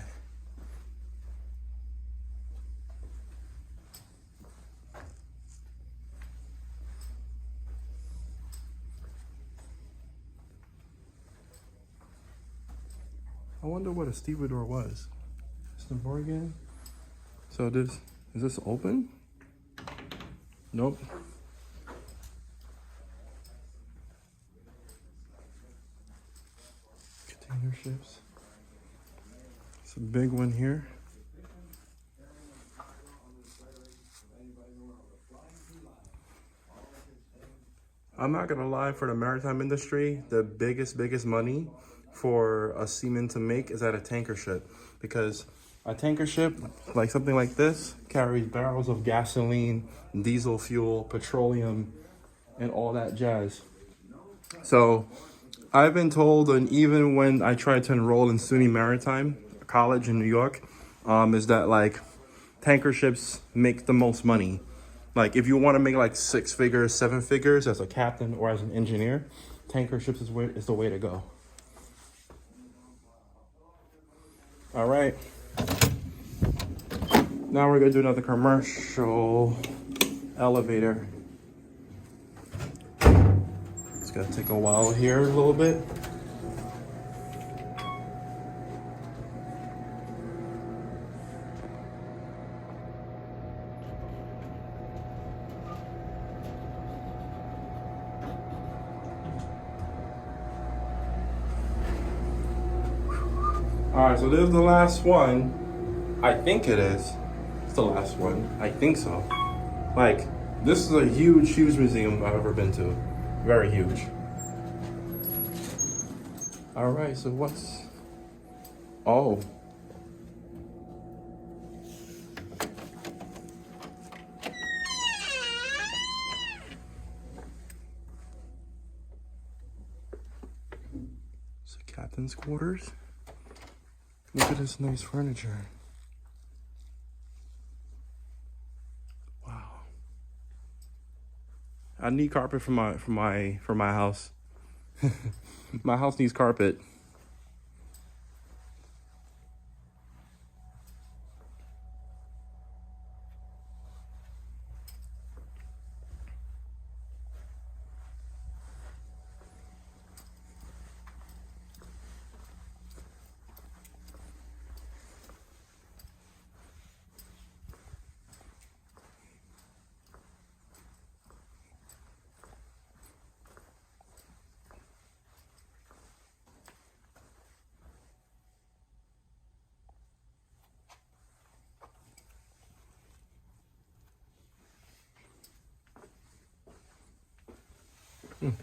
I wonder what a stevedore was. Stevedore again? So is this open? Nope. Container ships. It's a big one here. I'm not gonna lie, for the maritime industry, the biggest money for a seaman to make is at a tanker ship, because a tanker ship, like something like this, carries barrels of gasoline, diesel fuel, petroleum, and all that jazz. So I've been told, and even when I tried to enroll in SUNY Maritime College in New York, is that like tanker ships make the most money. Like if you want to make like 6 figures, 7 figures as a captain or as an engineer, tanker ships is the way to go. All right. Now we're gonna do another commercial elevator. It's gonna take a while here, a little bit. All right, so this is the last one. I think it is. It's the last one. I think so. Like, this is a huge museum I've ever been to. Very huge. All right, so what's... Oh. It's the captain's quarters. Look at this nice furniture. Wow. I need carpet for my house. My house needs carpet.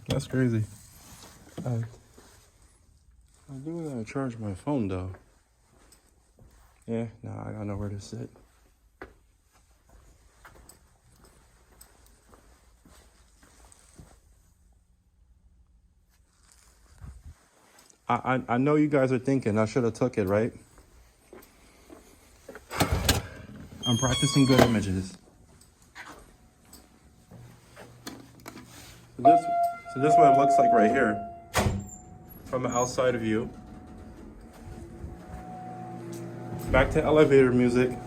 That's crazy. I do gotta charge my phone though. Yeah, now I gotta know where to sit. I know you guys are thinking I should have took it, right? I'm practicing good images. So this is what it looks like right here from the outside view. Back to elevator music.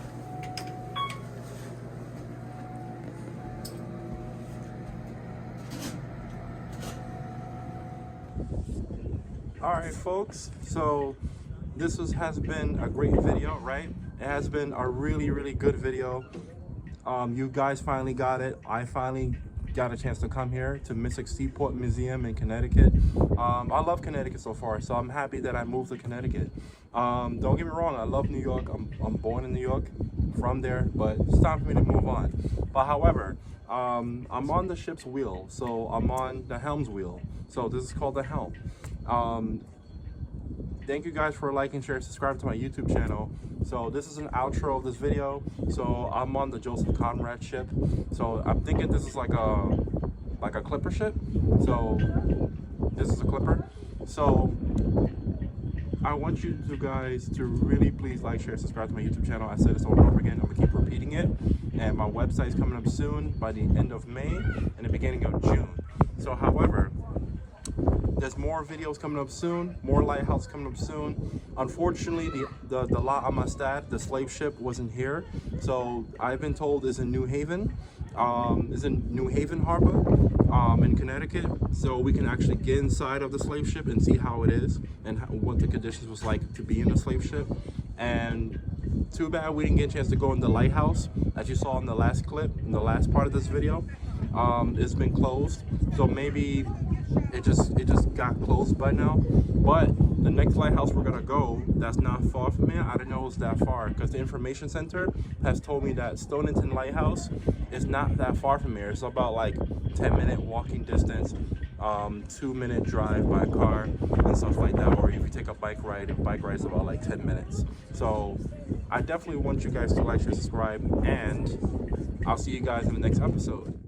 All right, folks. So this has been a great video, right? It has been a really, really good video. You guys finally got it. I finally got a chance to come here to Mystic Seaport Museum in Connecticut. I love Connecticut so far, so I'm happy that I moved to Connecticut. Don't get me wrong, I love New York. I'm born in New York, from there, but it's time for me to move on. But however, I'm on the ship's wheel, so I'm on the helm's wheel. So this is called the helm. Thank you guys for liking, share, subscribe to my YouTube channel. So this is an outro of this video. So I'm on the Commemorate ship. So I'm thinking this is like a clipper ship. So this is a clipper. So I want you guys to really please like, share, subscribe to my YouTube channel. I said this over and over again. I'm gonna keep repeating it. And my website is coming up soon, by the end of May and the beginning of June. So however, there's more videos coming up soon, more lighthouse coming up soon. Unfortunately, the La Amistad, the slave ship, wasn't here. So I've been told it's in New Haven. It's in New Haven Harbor in Connecticut. So we can actually get inside of the slave ship and see how it is and what the conditions was like to be in the slave ship. And too bad we didn't get a chance to go in the lighthouse, as you saw in the last clip, in the last part of this video. It's been closed, so maybe it just got closed by now. But the next lighthouse we're gonna go, that's not far from here. I didn't know it was that far, because the information center has told me that Stonington Lighthouse is not that far from here. It's about like 10-minute walking distance, 2-minute drive by car and stuff like that. Or if you take a bike ride is about like 10 minutes. So I definitely want you guys to like, share, subscribe, and I'll see you guys in the next episode.